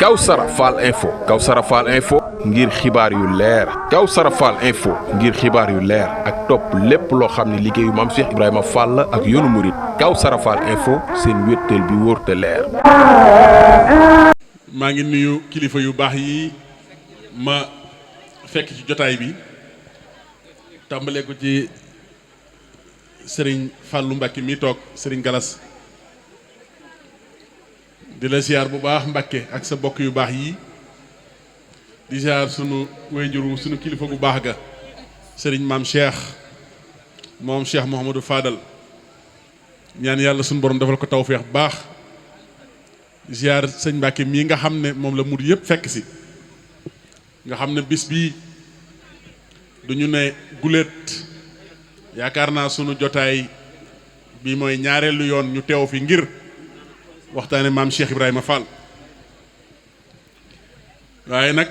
Kawsara Fall info ngir xibaar yu leer Kawsara Fall info ngir xibaar yu leer ak topp lépp loo xam ne liggéeyu Maam Cheikh Ibrahima Fall la ak yoonu murit Kawsara Fall info seen wéttal bi wóor te leer. maa ngi nuyu kilifa yu baax yi ma fekk ci jotaay bi tàmbalee ko ci Serigne Fallou Mbacké mi toog Serigne Galas di la siyaar bu baax Mbacké ak sa bokk yu baax yi di siyaar sunu wayjuru sunu kilifa gu baax ga Serigne Maam Cheikh moom Cheikh Mouhamadou Fadal ñaan yàlla sunu borom defal ko tawfeex bu baax di siyaar sëñ Mbacké mii nga xam ne moom la murid yëpp fekk si nga xam ne bis bii duñu ne guléet yaakaar naa sunu jotaay bi mooy ñaareelu yoon ñu teew fi ngir waxtaane maam Cheikh Ibrahima Fall waaye nag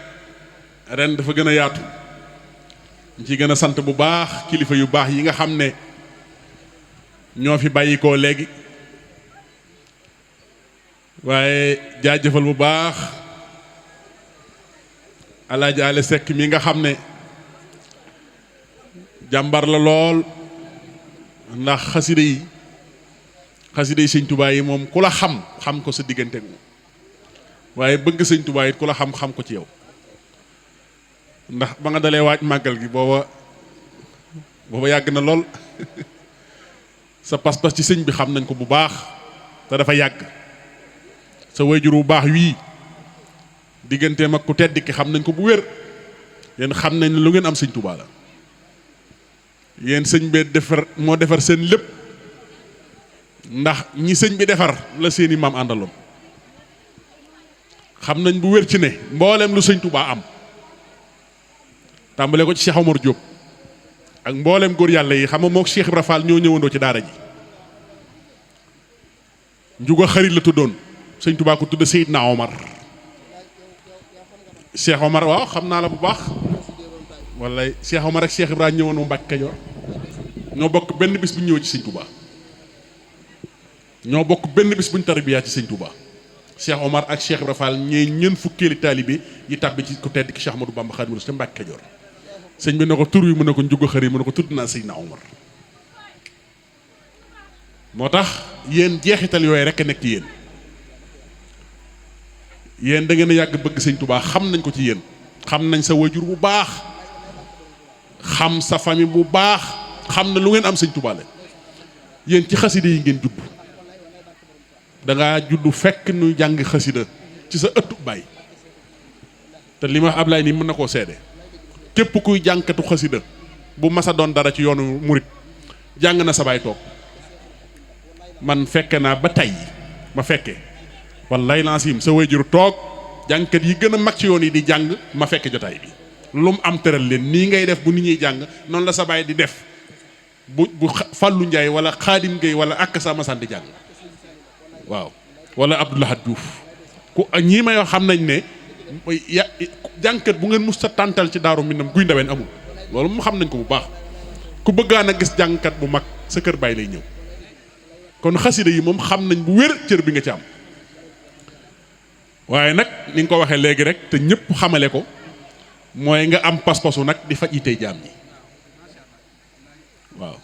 ren dafa gën a yaatu ñu ci gën a sant bu baax kilifa yu baax yi nga xam ne ñoo fi bàyyikoo léegi waaye jaajëfal bu baax Alaaji Ale Seck mi nga xam ne jàmbar la lool ndax xasida yi sëñ Tuubaa yi moom ku la xam ko sa diggante ak moom waaye bëgg sëñ Tuubaa it ku la xam ko ci yow ndax ba nga dalee waaj màggal gi booba yàgg na lool sa pas-pas ci sëñ bi xam nañ ko bu baax te dafa yàgg sa wayjur bu baax wii digganteem ak ku tedd ki xam nañ ko bu wér yéen xam nañ ne lu ngeen am sëñ Tuubaa la yéen sëñ bee moo defar seen lépp ndax ñi sëñ bi defar la seeni maam àndaloon xam nañ bu wér ci ne mbooleem lu sëñ Tuubaa am tàmbale ko ci Cheikh Omar Diop ak mbooleem góor yàlla yi xam nga moo Cheikh Ibra Fall ñoo ñëwandoo ci daara ji njuga xarit la tuddoon sëñ Tuubaa ko tudd Seydina Omar Cheikh Omar waaw xam naa la bu baax wallaay Cheikh Omar ak Cheikh Ibrahima ñëwoon mu Mbàkke Kajoor ñoo bokk benn bis bu ñu ñëwee ci sëñ Touba ñoo bokk benn bis bu ñu tarbiyaa ci sëñ Touba Cheikh Omar ak Cheikh Ibrahima Fall ñeen fukkeeli taalibe yi tàbbi ci ku tedd ki Cheikh Ahmadou Bamba Xaadimu Rasuul ca Mbàkke Kajoor sëñ bi ne ko tur wi mu ne ko njuga xëri mu ne ko tudd naa Seydina Omar moo tax yéen jeexital yooyu rekk nekk ci yéen da ngeen a yàgg bëgg sëñ Touba xam nañ ko ci yéen xam nañ sa wajur bu baax xam sa famille bu baax xam na lu ngeen am sëñ Tuubaa la yéen ci xasida yi ngeen judd dangaa judd fekk nu jàng xasida ci sa ëttu baay te li ma Ablaay nii mën na koo seede képp kuy jànkatu xasida bu masa doon dara ci yoonu murit jàng na sa baay toog man fekke naa ba tey ma fekke wallaay laasim sa wayjur toog jàngkat yi gën a mag ci yoon yi di jàng ma fekke jotaay bi lu mu am tëral leen nii ngay def bu nit ñuy jàng noonu la sa baay di def bu Fallou Ndiaye wala Xaadim Gueye wala ak sa masaan di jàng waaw wala Abdoulahat Diouf ku ñii may xam nañ ne jàngkat bu ngeen mus sa tàntal ci daaru Minam guy ndaween amul loolu mu xam nañ ko bu baax ku bëggaan a gis jàngkat bu mag sa kër baay lay ñëw kon xasida yi moom xam nañ bu wér cër bi nga ci am waaye nag ni nga ko waxee léegi rek te ñëpp xamale ko mooy nga am pas-pasu nag di faj itey jaam ñi waaw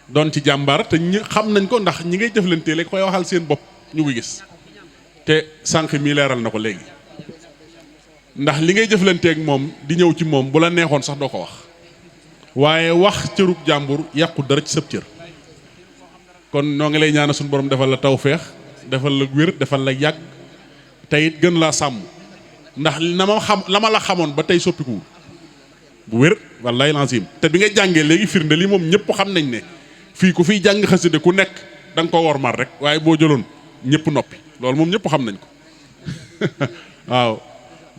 doon ci jàmbaar te ñi xam nañ ko ndax ñi ngay jëflantee léegi koy waxal seen bopp ñu ngi gis te sànq mii leeral na ko léegi ndax li ngay jëflanteeg moom di ñëw ci moom bu la neexoon sax doo ko wax waaye wax cërub jàmbur yàqu dara ci sëb cër kon noo ngi lay ñaanal suñu borom defal la tawféex defal la wér defal la yàgg te it gën laa sàmm ndax la ma la xamoon ba tey soppikuwul bu wér wallaay lancim te bi nga jàngee léegi firnde li moom ñëpp xam nañ ne fii ku fiy jàng xasida ku nekk da nga ko wormaal rek waaye boo jëloon ñëpp noppi loolu moom ñëpp xam nañ ko waaw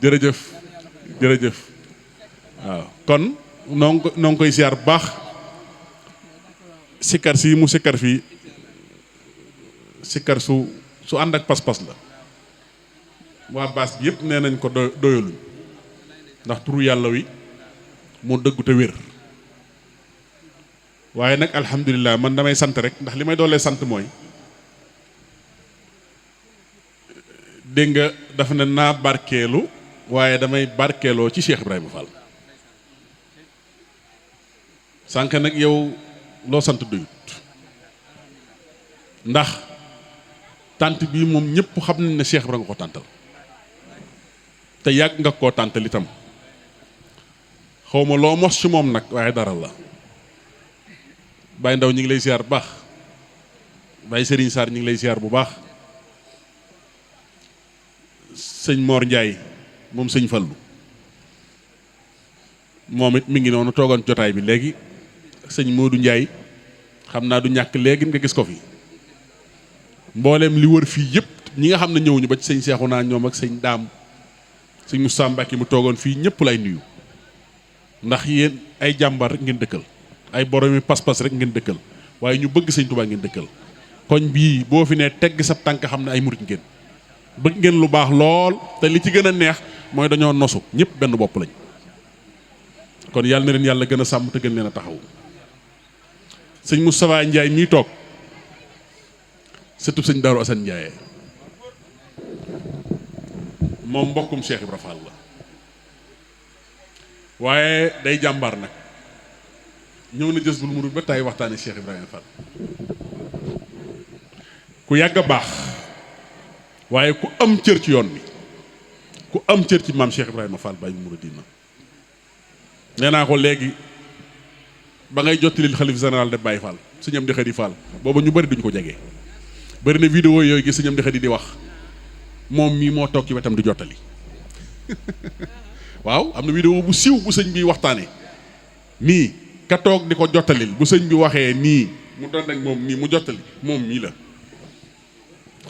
jërëjëf waaw kon noo ngi koy siyaar bu baax sikkar si mu sikkar fii sikkar su ànd ak pas-pas la waa baas bi yëpp nee nañ ko doyaluñ ndax turu yàlla wi moo dëggu te wér waaye nag alhamdulilah man damay sant rek ndax li may doolee sant mooy dégg nga dafa ne naa barkeelu waaye damay barkeeloo ci Cheikh Ibrahima Fall sànq nag yow loo sant doyut ndax tànt bii moom ñëpp xam nañ ne Cheikh Ibrahima nga ko tàntal te yàgg nga koo tàntal itam xaw ma loo mos ci moom nag waaye dara la Baye Ndaw ñu ngi lay ziar bu baax Baye Serigne Sarr ñu ngi lay ziar bu baax sëñ Mor Ndiaye moom sëñ Fallu moom it mi ngi noonu toogoon jotaay bi léegi sëñ Modou Ndiaye xam naa du ñàkk léegi nga gis ko fi mboolem li wër fii yëpp ñi nga xam ne ñëwuñu ba ci sëñ Seexuna ñoom ak sëñ Daam sëñ Moussa Mbacke mu toogoon fii ñëpp lay nuyu ndax yéen ay jàmbar ngeen dëkkal ay boromi pas-pas rek ngeen dëkkal waaye ñu bëgg sëñ Tuubaa ngeen dëkkal koñ bii boo fi ne tegg sab tànk xam ne ay murit ngeen bëgg ngeen lu baax lool te li ci gën a neex mooy dañoo nosu ñëpp benn bopp lañ kon yàlla na leen yàlla gën a sàmm te gën leen a taxaw sëñ Moustapha Ndiaye mii toog surtout sëñ Darou Assane Ndiaye moom mbokkum Cheikh Ibra Fall la waaye day jàmbaar nag ñëw na Jazbul Murid ba tey waxtaane Cheikh Ibrahima Fall ku yàgg a baax waaye ku am cër ci yoon bi ku am cër ci maam Cheikh Ibrahima Fall Baye Mouridina nee naa ko léegi ba ngay jottalil xalif général de Baye Fall sëñ Amdi Xadi Fall booba ñu bëri duñu ko jege bëri na vidéo yooyu gis sëñ Amdi Xadi di wax moom mii moo toog ci wetam di jottali waaw am na vidéo bu siiw bu sëñ bi waxtaane nii ka toog di ko jottalil bu sëñ bi waxee nii mu doon nag moom nii mu jottali moom mii la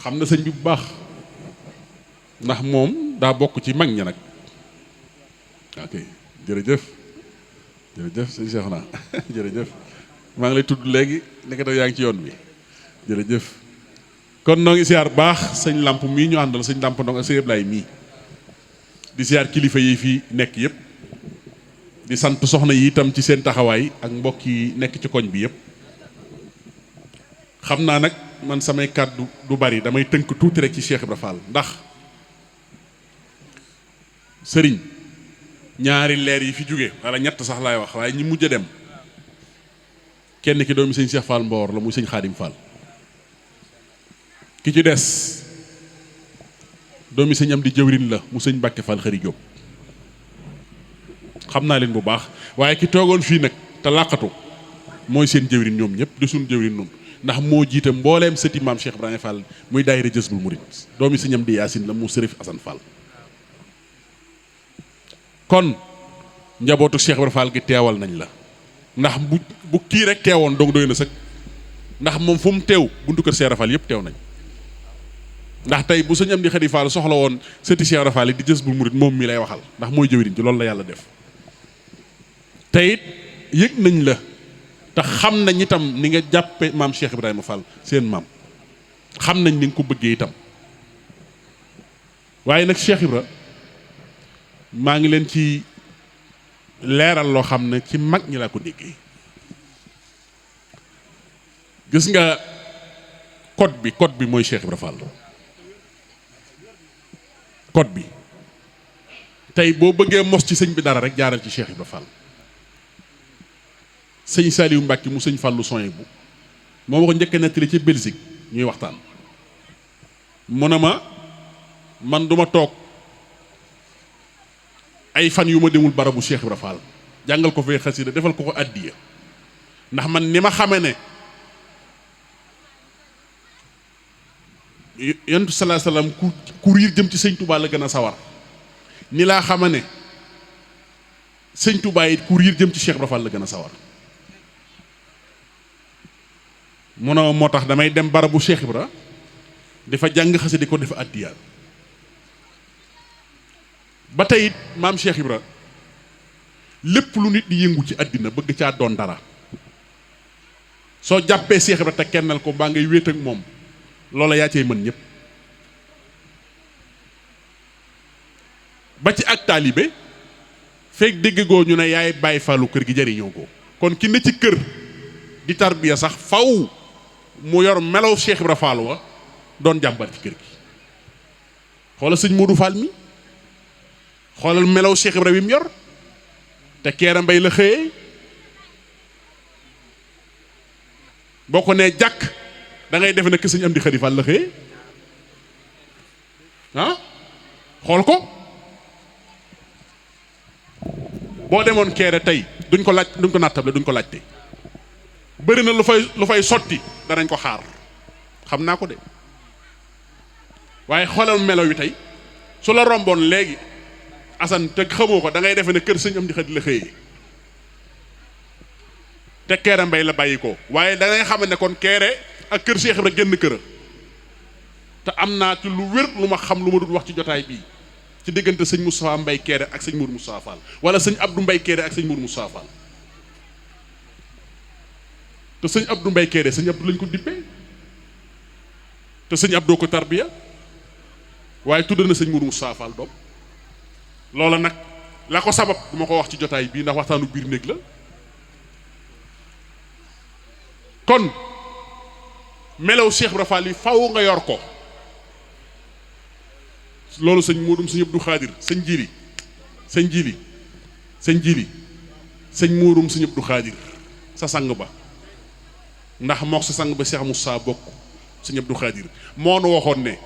xam na sëñ bi bu baax ndax moom daa bokk ci mag ña nag ok jërëjëf jërëjëf sëñ Cheikhouna jërëjëf maa ngi lay tudd léegi nekk yaa ngi ci yoon bi jërëjëf kon noo ngi siyaar baax sëñ làmp mii ñu àndal sëñ làmp ndong ak sëñ Ablaye mii di siyaar kilifa yi fii nekk yëpp di sant soxna yi itam ci seen taxawaay ak mbokk yi nekk ci koñ bi yëpp xam naa nag man samay kàddu du bari damay tënk tuuti rek ci Cheikh Ibra Fall ndax sëriñ ñaari leer yi fi jóge walla ñett sax laay wax waaye ñi mujj a dem kenn ki doomi sëñ Cheikh Fall Mbawor la muy sëñ Xaadim Fall ki ci des doomi sëñ am di jëwrin la mu sëñ Mbàkke Fall Xëri Jóob xam naa leen bu baax waaye ki toogoon fii nag te làqatu mooy seen jëwrin ñoom ñëpp di suñu jëwrin noonu ndax moo jiite mbooleem sëti maam Cheikh Ibrahima Fall muy daayira Jazbul Murid doomi sëñ am di Yaasin la mu sërif Asan Fall kon njabootu Cheikh Ibrahima Fall gi teewal nañ la ndax bu kii rek teewoon dong doy na sëkk ndax moom fu mu teew buntu kër Cheikh Ibrahima Fall yëpp teew nañ ndax tey bu sëñ am di Xadi Fall soxla woon sëti Cheikh Ibrahima Fall yi di Jazbul Murid moom mi lay waxal ndax mooy jëwriñ ci loolu la yàlla def te it yëg nañ la te xam nañ itam ni nga jàppe maam Cheikh Ibrahima Fall seen maam xam nañ ni nga ko bëggee itam waaye nag Cheikh Ibra maa ngi leen ci leeral loo xam ne ci mag ñi laa ko déggee gis nga code bi mooy Cheikh Ibra Fall code bi tey boo bëggee mos ci sëñ bi dara rek jaaral ci Cheikh Ibra Fall sëñ Saliou Mbacke mu sëñ Fallou soye bu moo ma ko njëkk a nettali ci Belgique ñuy waxtaan mu ne ma man duma toog ay fan yu ma demul barabu Cheikh Ibra Fall jàngal ko fee xasida defal ko addiya ndax man ni ma xame ne yonent salaa salaam ku riir jëm ci sëñ Touba la gën a sawar ni laa xama ne sëñ Touba it ku riir jëm ci Cheikh Ibra Fall la gën a sawar mu ne moo tax damay dem barabu Cheikh Ibra dafa jàng xasida di ko def addiya ba tey it maam Cheikh Ibra lépp lu nit di yëngu ci àddina bëgg caa doon dara soo jàppee Cheikh Ibra te kennal ko baa ngay wéet ak moom loola yaa cay mën ñëpp ba ci ak taalibe fekk dégg goo ñu ne yaay bàyyi fàllu kër gi jëriñoo ko kon ki ne ci kër di tarbiya sax faw mu yor melaw Cheikh Ibra Fall wa doon jàmbar ci kër gi xoolal sëñ Modou Fall mi xoolal melaw Cheikh Ibrahima yor te Kéré Mbaye la xëyee boo ko nee jàkk da ngay defe ne que sëñ Amdi Khady Fall la xëyee ah xool ko boo demoon Kéré tey duñ ko laaj duñ ko nattable duñ ko laaj tey bëri na lu fay sotti danañ ko xaar xam naa ko de waaye xoolal melaw wi tey su la romboon léegi Assane te xamoo ko da ngay defe ne kër sëñ Amdi Khady la xëyee te Kéré Mbaye la bàyyi ko waaye da ngay xam ne kon Kéré ak kër Cheikh Ibra génn kër te am naa ci lu wér lu ma xam lu ma dul wax ci jotaay bii ci diggante sëñ Moustapha Mbaye Kéré ak sëñ Mourou Moustapha Fall wala sëñ Abdou Mbaye Kéré ak sëñ Mourou Moustapha Fall te sëñ Abdou Mbaye Kéré sëñ Abdou lañ ko dippee te sëñ Abdou ko tarbiya waaye tudd na sëñ Mourou Moustapha Fall doom loola nag la ko sabab du ma ko wax ci jotaay bii ndax waxtaanu biir néeg la kon melaw Cheikh Ibra Fall yi faw nga yor ko loolu sëñ Modou sëñ Abdou Khadir sëñ Jili sëñ Jili sëñ Jili sëñ Modou sëñ Abdou Khadir sa sang ba ndax mook sa sang ba Cheikh Moussa bokk sëñ Abdou Khadir moo nu waxoon ne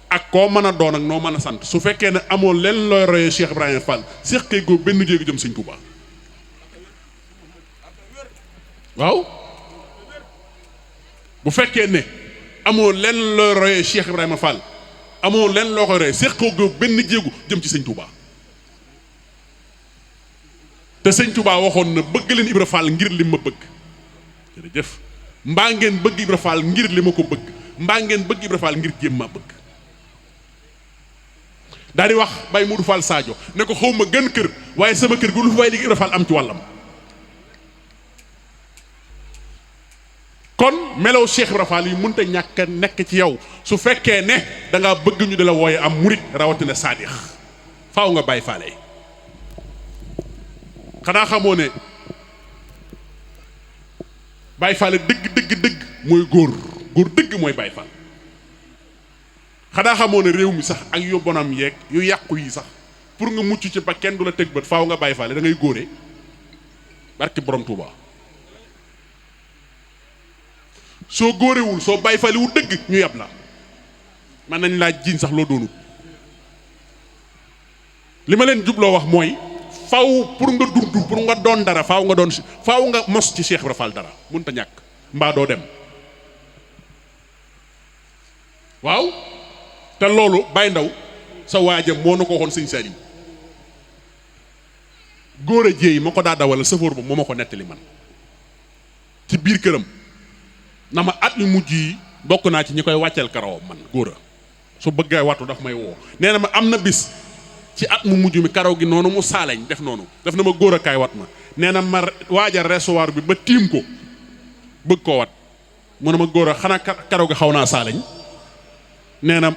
ak koo mën a doon ak noo mën a sant su fekkee ne amoo leen looy royee Cheikh Ibrahima Fall Cheikh kay góob benn jéegu jëm sëñ Touba waaw bu fekkee ne amoo leen looy royee Cheikh Ibrahima Fall amoo leen loo koy royee Cheikh kay góob benn jéegu jëm ci sëñ Touba te sëñ Touba waxoon na bëgg leen Ibra Fall ngir li ma bëgg jërëjëf mbaa ngeen bëgg Ibra Fall ngir li ma ko bëgg mbaa ngeen bëgg Ibra Fall ngir jéem maa bëgg daal di wax Baye Modou Fall Sadio ne ko xaw ma gën kër waaye sama kër gu lu fa waay liggéey Ibra Fall am ci wàllam kon melaw Cheikh Ibra Fall yi mënut a ñàkk a nekk ci yow su fekkee ne da ngaa bëgg ñu di la wooye am murit rawatina saadix faaw nga Baye Fall xanaa xamoo ne Baye Fall dëgg mooy góor dëgg mooy Baye Fall xanaa xamoo ne réew mi sax ak yu bonam yeeg yu yàqu yi sax pour nga mucc ci ba kenn du la teg bët faaw nga Baye Fall da ngay góore barki borom Touba soo góorewul soo Baye Fall wu dëgg ñu yab la mën nañ laa jiiñ sax loo doonut li ma leen jubloo wax mooy faaw pour nga dund pour nga doon dara faaw nga mos ci Cheikh Ibra Fall dara mënut a ñàkk mbaa doo dem waaw te loolu Baye Ndaw sa waaja moo na ko waxoon sëñ Saliou góor a jéey ma ko daa dawal sëfoor ba moo ma ko nettali man ci biir këram na ma at yu mujj yi bokk naa ci ñi koy wàcceel karawam man góor a su bëggee wattu daf may woo nee na ma am na bis ci at mu mujj mi karaw gi noonu mu saaleñ def noonu def na ma góor a kaay wat ma nee na ma waajal reservoir bi ba tiim ko bëgg koo wat mu ne ma góor a xanaa karaw gi xaw naa saaleñ nee na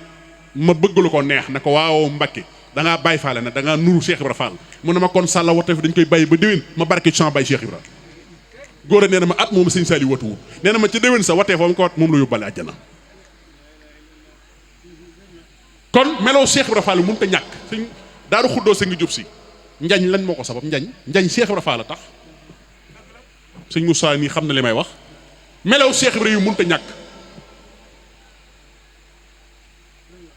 ma bëgg lu ko neex ne ko waaw Mbakke da ngaa Baye Fall ne da ngaa nuru Cheikh Ibra Fall mu ne ma kon sàlla wate fi dañ koy bàyyi ba déwén ma barke ci sama Baye Cheikh Ibra góor a nee na ma at moom sëñ Saliou watuwul nee na ma ca déwén sa watee fa mu ko wat moom la yóbbale àjjana kon meloo Cheikh Ibra Fall mënut a ñàkk sëñ Daaru Xuddoo sa ngi jub si njañ lan moo ko sabab njañ Cheikh Ibra Fall a tax sëñ Moussa nii xam na li may wax meloo Cheikh Ibra yu mënut a ñàkk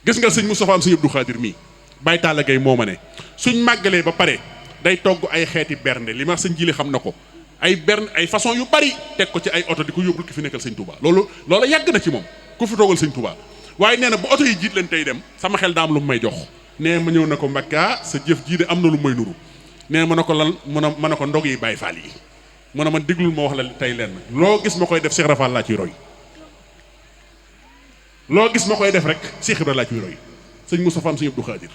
gis nga sëñ Moustapha am sëñ Abdou Khadir mii Baye Talla Gaye moo ma ne suñ màggalee ba pare day togg ay xeeti bernde li ma sëñ Jili xam na ko ay bernde ay façon yu bari teg ko ci ay oto di ko yóbbul ki fi nekkal sëñ Touba loolu yàgg na ci moom ku fi toogal sëñ Touba waaye nee na bu oto yi jiit leen tey dem sama xel daa am lu mu may jox nee ma ñëw na ko Mbakka sa jëf jii de am na lu may nuru nee ma ne ko lan ma ne ko ndog yi Baye Fall yi mu ne ma déglul ma wax la tey lenn loo gis ma koy def Cheikh Ibra Fall laa ciy roy loo gis ma koy def rek Cheikh Ibra laa ciy roy sëñ Moustapha am sëñ Abdou Khadir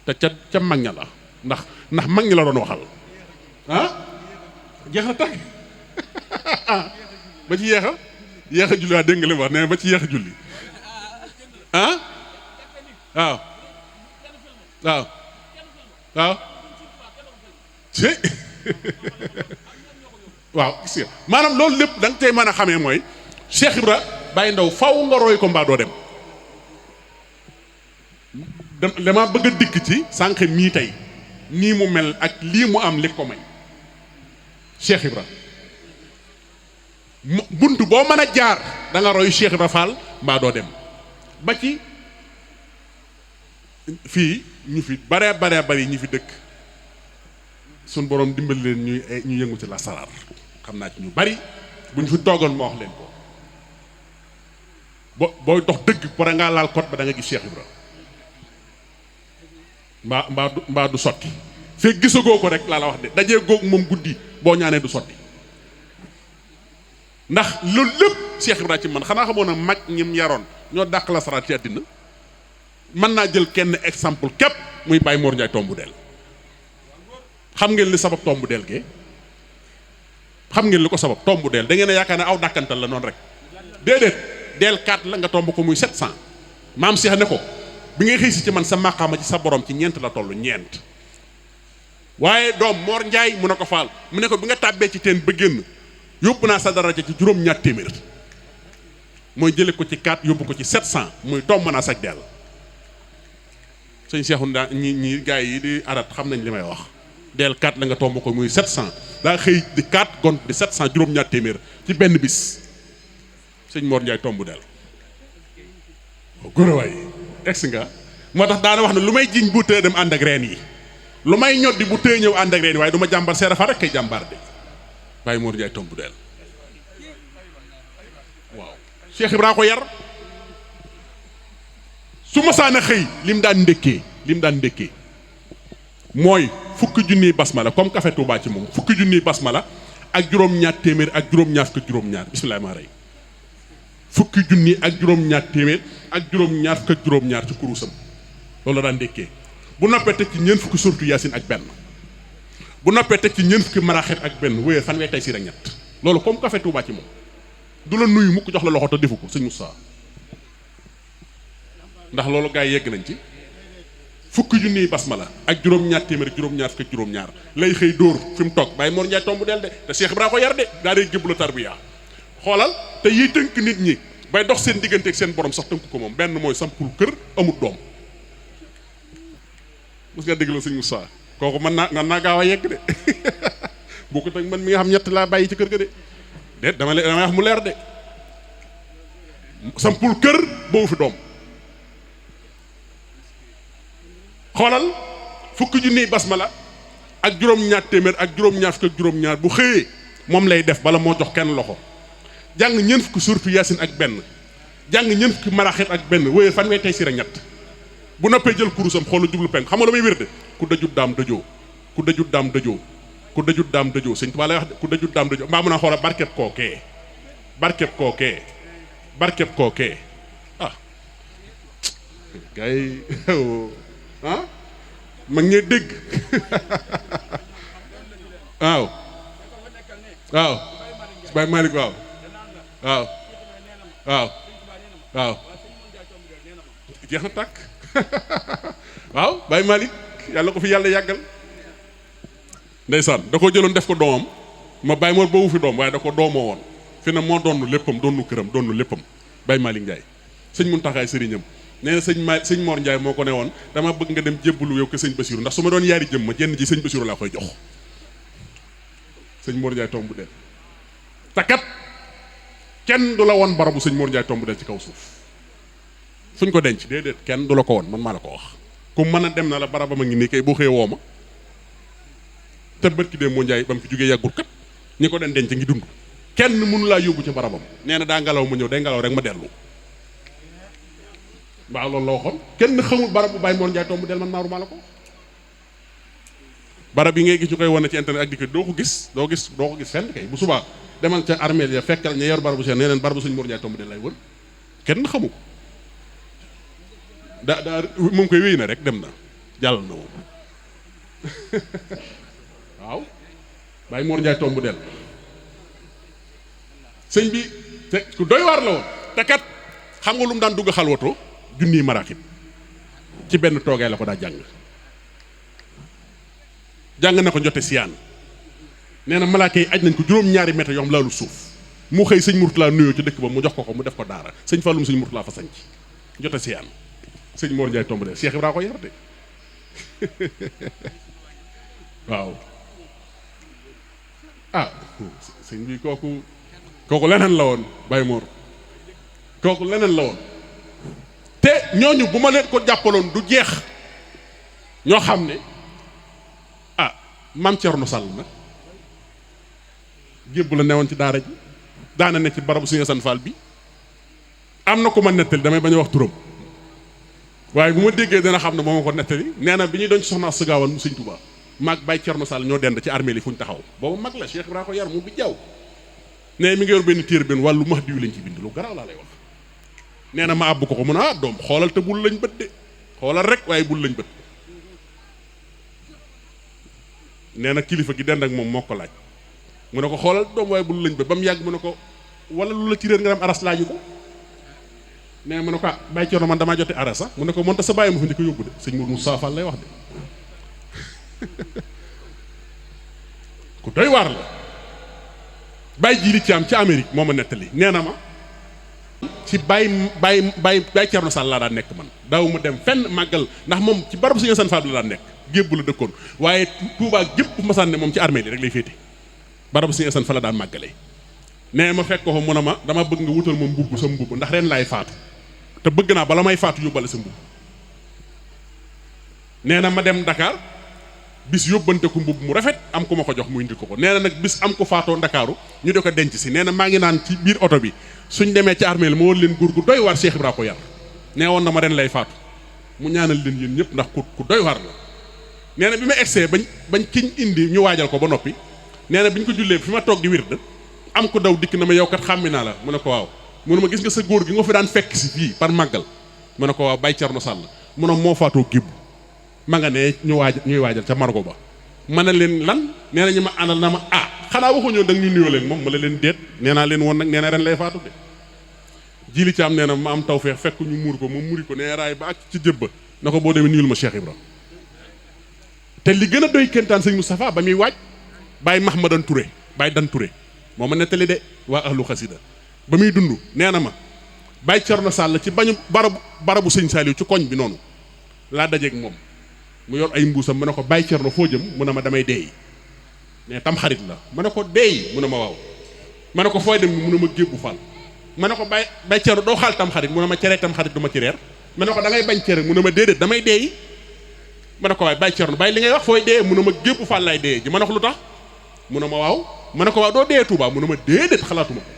te ca mag ña la ndax mag ñi la doon waxal ah jeex na tàkk ba ci yeex a julli waa dégg nga li wax nee ba ci yeex a julli ah waaw waaw waaw ci waaw gis nga maanaam loolu lépp da nga tey mën a xamee mooy Cheikh Ibra Baye Ndaw faw nga roy ko mbaa doo dem dama bëgg a dikk ci sànq mii tey nii mu mel ak lii mu am li ko may Cheikh Ibra bunt boo mën a jaar da nga roy Cheikh Ibra Fall mbaa doo dem ba ci fii ñu fi bare bari ñi fi dëkk suñ borom dimbali leen ñu yëngu ci la saraar xam naa ci ñu bari bu ñu fi toogoon ma wax leen ko booy dox dëgg pare ngaa laal code ba da nga gis Cheikh Ibra mbaa du sotti fekk gisagoo ko rek laa la wax de dajee googu moom guddi boo ñaanee du sotti ndax loolu lépp Cheikh Ibra ci man xanaa xamoon na mag ñim yaroon ñoo dàq la saraat ci àddina mën naa jël kenn exemple képp muy Baye Mor Ndiaye tombu del xam ngeen li sabab tombu del gee xam ngeen li ko sabab tombu del da ngeen a yaakaar ne aw dàkkantal la noonu rek déedéet del 4 la nga tomb ko muy 700 maam Cheikh ne ko bi ngay xëy si ci man sa maqaama ci sa borom ci ñeent la toll ñeent waaye doom Mor Ndiaye mu ne ko faal mu ne ko bi nga tàbbee ci teen ba génn yóbbu naa sa daraja ci juróom-ñaar téeméer mooy jële ko ci 4 yóbbu ko ci 700 muy tomb naa sag del sëñ Cheikhu ndaa ñi gars yi di arat xam nañ li may wax del 4 la nga tomb ko muy 700 daa xëy di 4 gont di 700 juróom-ñaar téeméer ci benn bis sëñ Mor Ndiaye tomb del góor waay ex nga moo tax daana wax ne lu may jiñ bu tëye dem ànd ak reen yi lu may ñoddi bu tëye ñëw ànd ak reen yi waaye du ma jàmbar seera fa rek kay jàmbaar de Baye Mor Ndiaye tomb del waaw Cheikh Ibra ko yar su ma saana xëy lim daan ndékkee mooy fukki junniy basmala comme café Touba ci moom fukki junniy basmala ak juróom-ñaar téeméer ak juróom-ñaar fukk ak juróom-ñaar bismillah maa rey fukki junni ak juróom-ñaar téeméer ak juróom-ñaar fukk ak juróom-ñaar ci kurusam loolu la daan ndékkee bu noppee teg ci ñeent fukki surtu yaasin ak benn bu noppee teg ci ñeent fukki maraxet ak benn wéyee fanweer tey siir ak ñett loolu comme café Touba ci moom du la nuyu mukk jox la loxo te defu ko sëñ Moussa ndax loolu gaa yi yegg nañ ci fukki junniy basmala ak juróom-ñaar téeméer ak juróom-ñaar fukk ak juróom-ñaar lay xëy dóor fi mu toog Baye Mor Ndiaye tomb del de te Cheikh Ibra ko yar de daa dee jëbbu la tarbiya xoolal te yiy tënk nit ñi bay dox seen diggante ak seen borom sax tënk ko moom benn mooy sampul kër amul doom mos nga dégg la sëñ Moussa kooku mën naa gaaw a yegg de boo ko teg man mi nga xam ñett laa bàyyi ci kër ga de déet damay wax mu leer de sampul kër boobu fi doom xoolal fukki junniy basmala ak juróom-ñaar téeméer ak juróom-ñaar fukk ak juróom-ñaar bu xëyee moom lay def bala moo jox kenn loxo jàng ñeent fukki surtu yaasin ak benn jàng ñeent fukki maraxit ak benn wéyee fanweer tey siir ak ñett bu noppee jël kurusam xoolu jublu penk xam nga lu muy wér de ku dajut daam dajoo ku dajut daam dajoo ku dajut daam dajoo sëñ Tuubaa lay wax de ku dajut daam dajoo mbaa mun a xoola barkeb kookee ah gay ah mag ñee dégg waaw Baye Malick waaw jeex na tàkk waaw Baye Malick yàlla ko fi yàlla yàggal ndeysaan da ko jëloon def ko doomam ma Baye Mor boobu fi doom waaye da ko doomoo woon fi na moo doonu léppam doonu këram doonu léppam Baye Malick Ndiaye sëñ Muntaxaay sëriñam nee na sëñ Mor Ndiaye moo ko ne woon dama bëgg nga dem jébbalu yow ko sëñ Basiru ndax su ma doon yaari jëm ma jenn ji sëñ Basiru laa koy jox sëñ Mor Ndiaye tomb del takat kenn du la woon barabu sëñ Mor Ndiaye tomb del ci kaw suuf fuñ ko denc déedéet kenn du la ko woon man maa la ko wax ku mën a dem na la baraba ma ngi nii kay boo xëyee woo ma te bët ki dee moo Ndiaye ba mu fi jógee yàggul kat ñi ko den denc ngi dund kenn mënu laa yóbbu ci barabam nee na daa ngelaw ma ñëw day ngelaw rek ma dellu waaw loolu la waxoon kenn xamul barab bu Baye Mor Ndiaye tomb del man maaru maa la ko barab yi ngay gis ñu koy wane ci internet ak di ko doo ko gis fenn kay bu subaa demal ca armeel ya fekkal ña yor barabu seen nee leen barabu sëñ Mor Ndiaye tomb del lay wër kenn xamu ko daa moom koy wéy na rek dem na jàll na moom waaw Baye Mor Ndiaye tomb del sëñ bi te ku doy waar la woon te kat xam nga lu mu daan dugg xalwato junniy maraxib ci benn toogee la ko daa jàng na ko njote siyaan nee na malaaka yi aj nañ ko juróom-ñaari mètre yoo xam laalu suuf mu xëy sëñ Murtala nuyoo ci dëkk ba mu jox ko mu def ko daara sëñ Fallum sëñ Murtala fa sañc njote siyaan sëñ Mor Ndiaye tomb de Cheikh Ibra ko yar de waaw ah sëñ bi kooku leneen la woon Baye Mor kooku leneen la woon te ñooñu bu ma leen ko jàppaloon du jeex ñoo xam ne Maam Thierno Sall nag jébbu la newoon ci daara ji daana ne ci barabu Sëñ Asan Fall bi am na ko ma nettali damay bañ a wax turam waaye bu ma déggee dana xam ne moo ma ko nettali nee na bi ñuy doon ci soxna Astou Gawane mu Sëñ Tuubaa maag Baye Thierno Sall ñoo dend ci armée li fu ñu taxaw boobu mag la Cheikh Ibrahima ko yar mu bi jaww nee mi ngi yor benn téere benn wàllu Mahdi yu lañ ci bind lu garaaw laa lay wax nee na ma àbb ko mun a doom xoolal te bul lañ bët de xoolal rek waaye bul lañ bët nee na kilifa gi dend ak moom moo ko laaj mu ne ko xoolal doom waaye bul lañ bët ba mu yàgg mu ne ko wala lu la ci réer nga dem aras laaju ko nee mu ne ko Baye Thierno man damaa jote aras sax mu ne ko moonte sa bàyyi ma fi njëkk a yóbbu de sëñ Mourou Moussa Fall lay wax de ku doy waar la Baye Jili Thiam ci Amérique moo ma nettali nee na ma ci Baye Thierno Sall laa daan nekk man daaw ma dem fenn màggal ndax moom ci barabu Sëñ Asan Fall bi la daan nekk gébbu la dëkkoon waaye Touba gépp masaan ne moom ci armée li rek lay féete barabu Sëñ Asan Fall la daan màggalee nee ma fekk ko fa mu ne ma dama bëgg nga wutal ma mbubb sa mbubb ndax ren laay faatu te bëgg naa bala may faatu yóbbale sa mbubb nee na ma dem Dakar bis yóbbante ko mbubb mu rafet am ku ma ko jox mu indi ko nee na nag bis am ko faatoo Ndakaaru ñu di ko denc si nee na maa ngi naan ci biir oto bi suñ demee ci armée li ma war leen góor gu doy waar Cheikh Ibra ko yar nee woon na ma ren lay faatu mu ñaanal leen yéen ñëpp ndax ku doy waar la nee na bi ma egsee bañ kiñ indi ñu waajal ko ba noppi nee na bi ñu ko jullee fi ma toog di wird am ko daw dikk na ma yow kat xàmmi naa la mu ne ko waaw mu ne ma gis nga sa góor gi nga fi daan fekk si fii par màggal mu ne ko waaw Baye Thierno Sall mu ne moo faatoo gébbu ma nga ne ñuy waajal ca margo ba ma ne leen lan nee na ñu ma àndal na ma xanaa waxuñoo da nga ñu nuyoo leen moom ma la leen déet nee naa leen woon nag nee na ren lay faatu de jili ci am nee na ma am tawfeex fekk ñu muur ko ma muri ko nee raay ba ak ci jëbba na ko boo demee nuyul ma Cheikh Ibra te li gën a doy kentaan sëñ Moustapha ba muy waaj Baye Mahmadan Touré Baye Dan Touré moo ma nettali de waa ahlu xasida ba muy dund nee na ma Baye Thierno Sall ci bañu barabu sëñ Saliou ci koñ bi noonu laa dajeeg moom mu yor ay mbuusam mu ne ko Baye Thierno foo jëm mu ne ma damay deey mais tam xarit la ma ne ko deey mu ne ma waaw ma ne ko fooy dem mu ne ma gébbu Fall ma ne ko Baye Thierno doo xaal tam xarit mu ne ma cere tam xarit du ma ci reer ma ne ko da ngay bañ cere mu ne ma déedéet damay deey ma ne ko waaye Baye Thierno bàyyi li ngay wax fooy dee mu ne ma gébbu Fall laay dee ji ma ne ko lu tax mu ne ma waaw ma ne ko waaw doo dee Touba mu ne ma déedéet xalaatuma ko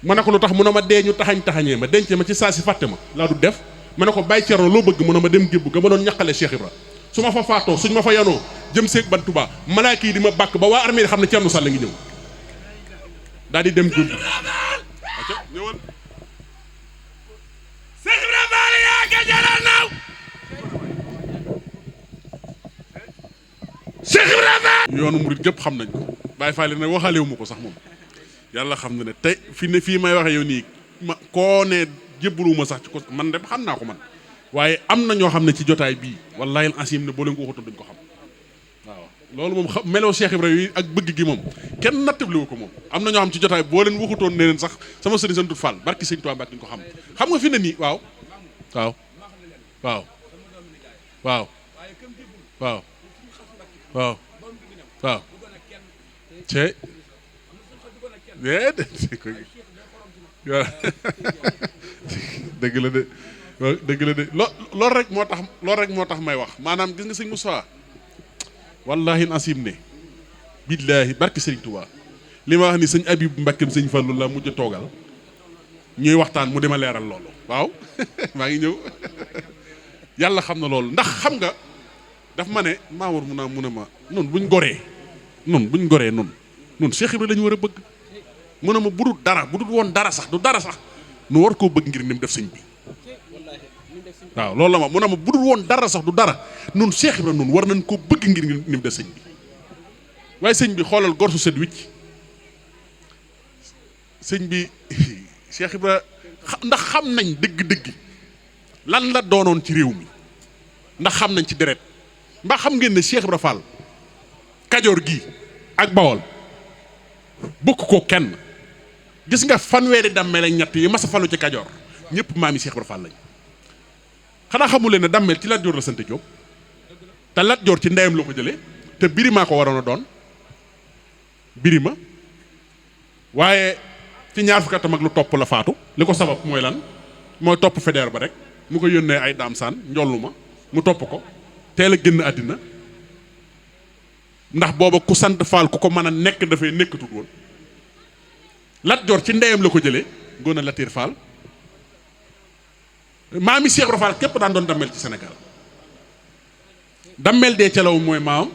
ma ne ko lu tax mu ne ma dee ñu taxañee ma denc ma ci saa si fàtte ma laa du def ma ne ko Baye Thierno loo bëgg mu ne ma dem gébbu ga ma doon ñaqale Cheikh Ibra su ma fa faatoo suñ ma fa yanoo jëm seeg ban Touba malaaka yi di ma bàkk ba waa armée xam ne Thierno Sall ngi ñëw daal di dem gébbu ñëwal Cheikh Ibra Fall yaa ka jaral naaw Cheikh Ibra Fall yoonu murit gépp xam nañ ko Baye Fall nag waxaalewu ma ko sax moom yàlla xam na ne tey fii may waxe yow nii ma koo ne jébbaluwuma sax ci ko man de xam naa ko man waaye am na ñoo xam ne ci jotaay bii wallaahi asim ne boo leen ko waxatoon duñ ko xam waaw loolu moom meloo Cheikh Ibra yi ak bëgg gi moom kenn nattabliwu ko moom am na ñoo xam ci jotaay boo leen waxutoon ne leen sax sama sëriñ Sëñ Tut Fall barki Sëñ Tuubaa Mbàkke duñ ko xam xam nga fi ne nii waaw waaw waaw waaw waaw waaw waaw cee dëgg la de dëgg la de loolu rek moo tax may wax maanaam gis nga sëñ Moussa wallahi asim ne billaahi barki sëriñ Touba li ma wax ni sëñ Abib Mbakkeem sëñ Fallu la mujj toogal ñuy waxtaan mu dema leeral loolu waaw maa ngi ñëw yàlla xam na loolu ndax xam nga daf ma ne Mamour mun a ma nun buñ goree nun Cheikh Ibra la ñu war a bëgg mu ne ma budul woon dara sax du dara sax nu war koo bëgg ngir ni mu def sëñ bi waaw loolu la ma mu ne ma budul woon dara sax du dara nun Cheikh Ibra nun war nañ koo bëgg ngir ni mu def sëñ bi waaye sëñ bi xoolal gor su set wicc sëñ bi Cheikh Ibra ndax xam nañ dëgg-dëgg lan la doonoon ci réew mi ndax xam nañ ci deret mbaa xam ngeen ne Cheikh Ibra Fall Kajoor gi ak Bawol bokk ko kenn gis nga fanweeri dammel ak ñett yi mas a falu ci Kajoor ñëpp maami Cheikh Ibra Fall lañ xanaa xamu leen ne Damel ci Lat Joor la sant Jóob te Lat Joor ci ndeyam la ko jëlee te Birima ko waroon a doon Birima waaye ci ñaar fukki atam ak lu topp la faatu li ko sabab mooy lan mooy topp Faidherbe ba rek mu ko yónnee ay daamsaan njollu ma mu topp ko teel a génn àddina ndax booba ku sant Faal ku ko mën a nekk dafay nekkatul woon Lat Joor ci ndeyam la ko jëlee Ngoone Latiir Faal maami Cheikh Ibra Fall képp daan doon Damel ci Sénégal Damel dee calaw mooy maam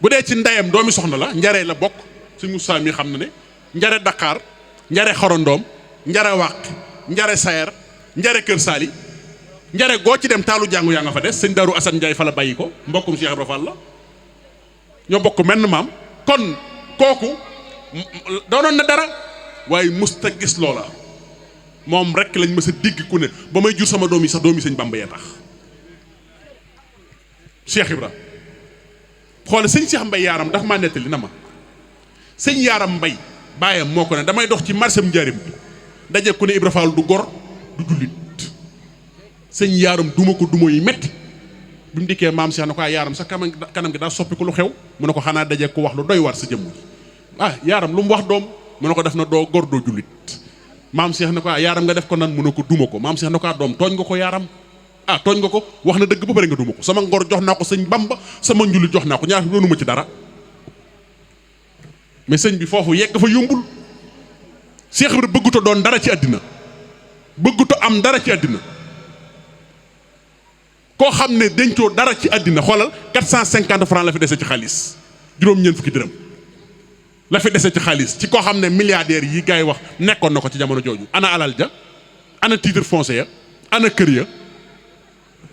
bu dee ci ndeyam doomi soxna la njare la bokk suñ Moussa mi xam na ne njare Dakar njare Xorondoom njare Wàq njare Sayer njare Kër Saali njare goo ci dem taalu jàngu yaa nga fa des sëñ Daaru Assane Ndiaye fa la bàyyi ko mbokkum Cheikh Ibra Fall la ñoo bokk menn maam kon kooku doonoon na dara waaye musta gis loola moom rek lañ mës a digg ku ne ba may jur sama doom yi sax doom yi sëñ Bamba yee tax Cheikh Ibra xoole sëñ Cheikh Mbay yaaram dafa maa nettali na ma sëñ yaaram Mbay baayam moo ko ne damay dox ci marché njaarim bi daje ku ne Ibra Fall du gor du jullit sëñ yaaram duma ko duma yi metti bi mu dikkee maam Cheikh na ko yaaram sax kanam gi daa soppi ko lu xew mu ne ko xanaa daje ko wax lu doy war sa jëmm ji yaaram lu mu wax doom mu ne ko def na doo gor doo jullit maam Cheikh ne ko yaaram nga def ko nan mu ne ko duma ko maam Cheikh ne ko doom tooñ nga ko yaaram tooñ nga ko wax na dëgg ba pare nga duma ko sama ngor jox naa ko sëñ Bamba sama njullit jox naa ko ñaar doonuma ci dara mais sëñ bi foofu yegg fa yombul Cheikh Ibra bëgguta doon dara ci àddina bëgguta am dara ci àddina koo xam ne dencoo dara ci àddina xoolal 450 francs la fi dese ci xaalis juróom-ñeent fukki dërëm la fi dese ci xaalis ci koo xam ne milliardaires yi gars yi wax nekkoon na ko ci jamono jooju ana alal ja ana titre foncier ya ana kër ya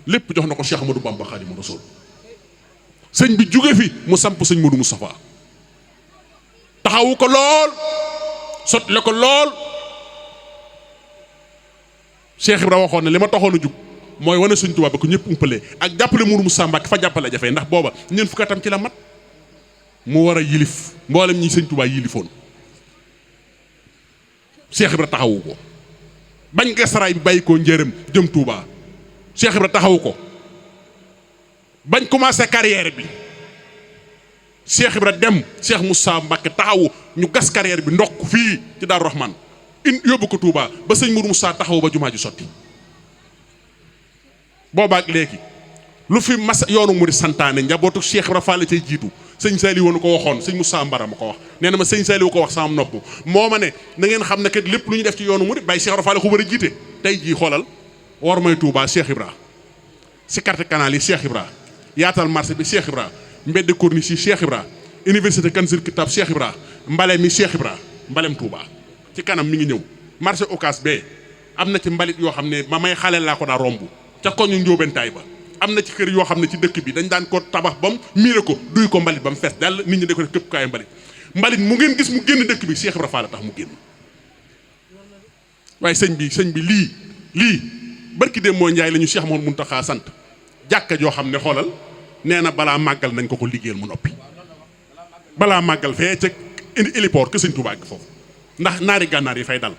lépp jox na ko Cheikh Ahmadou Bamba Khadimu Rasul sëñ bi jóge fi mu samp sëñ Modou Moustapha taxawu ko lool sotle ko lool Cheikh Ibra waxoon ne li ma taxoon a jug mooy wane sëñ Tuubaa ba ko ñëpp umpalee ak jàppale Modou Moustapha Mbàkke fa jàppale jafe ndax booba ñeent fukki atam ci la mat mu war a yilif mboolem ñi sëñ Tuubaa yilifoon Cheikh Ibra taxawu ko bañ gasaraay bi bàyyi koo njëram jëm Touba Cheikh Ibra taxawu ko bañ commencé carrière bi Cheikh Ibra dem Cheikh Moussa Mbacke taxawu ñu gas carrière bi ndox fii ci Daaru Rahman yóbbu ko Touba ba sëñ Mourou Moussa taxawu ba jumaa ji sotti boobaak léegi lu fi mas yoonu murid santaane njabootu Cheikh Ibra Fall cay jiitu sëñ Saliou woon ko waxoon sëñ Moussa Mbara ma ko wax nee na ma sëñ Saliou ko wax sama nopp moo ma ne na ngeen xam ne kat lépp lu ñu def ci yoonu murid bàyyi Cheikh Ibra Fall ko war a jiite tey jii xoolal war may Touba Cheikh Ibra si carte canal yi Cheikh Ibra yaatal marché bi Cheikh Ibra mbedd corniche yi Cheikh Ibra université Kanzul Kitab Cheikh Ibra mbale mi Cheikh Ibra mbalem Touba ci kanam mi ngi ñëw marché Ocass bee am na ci mbalit yoo xam ne ma may xale laa ko daa romb ca koñu njóobentaay ba am na ci kër yoo xam ne ci dëkk bi dañ daan ko tabax bam miire ko duy ko mbalit ba mu fees dal nit ñi da ko def képp kaay mbalit mu ngeen gis mu génn dëkk bi Cheikh Ibra Fall tax mu génn waaye sëñ bi lii barki dem mooy Njaay la ñu Cheikh Mouhamadou Mountakha sant jàkka joo xam ne xoolal nee na balaa màggal nañ ko liggéeyal mu noppi balaa màggal fee ca héliport que sëñ Touba ak foofu ndax naari gànnaar yi fay dal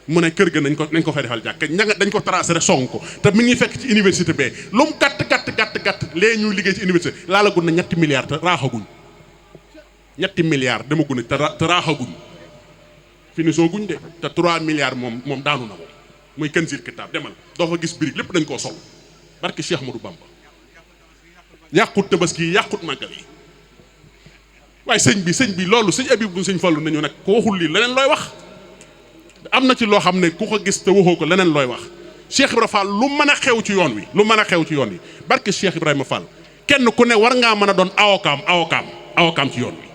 mu ne kër ga nañ ko fay defal jàkka dañ ko tracé rek song ko te mi ngi fekk ci université bee lu mu gàtt lee ñuy liggéey ci université laalagul na ñetti milliards te raaxaguñ ñetti milliards demaguñ te raaxaguñ finition guñ de te 3 milliards moom daanu na moom muy Kanzul Kitab demal doo fa gis birig lépp dañ koo sol barke Cheikh Ahmadou Bamba yàqut tabaski yàqut màggal yi waaye sëñ bi loolu sëñ Abib bu sëñ Fallu nañu nag ko waxul lii leneen looy wax am na ci loo xam ne ku ko gis te waxoo ko leneen looy wax Cheikh Ibrahima Fall lu mën a xew ci yoon wi barke Cheikh Ibrahima Fall kenn ku ne war ngaa mën a doon awokaam ci yoon wi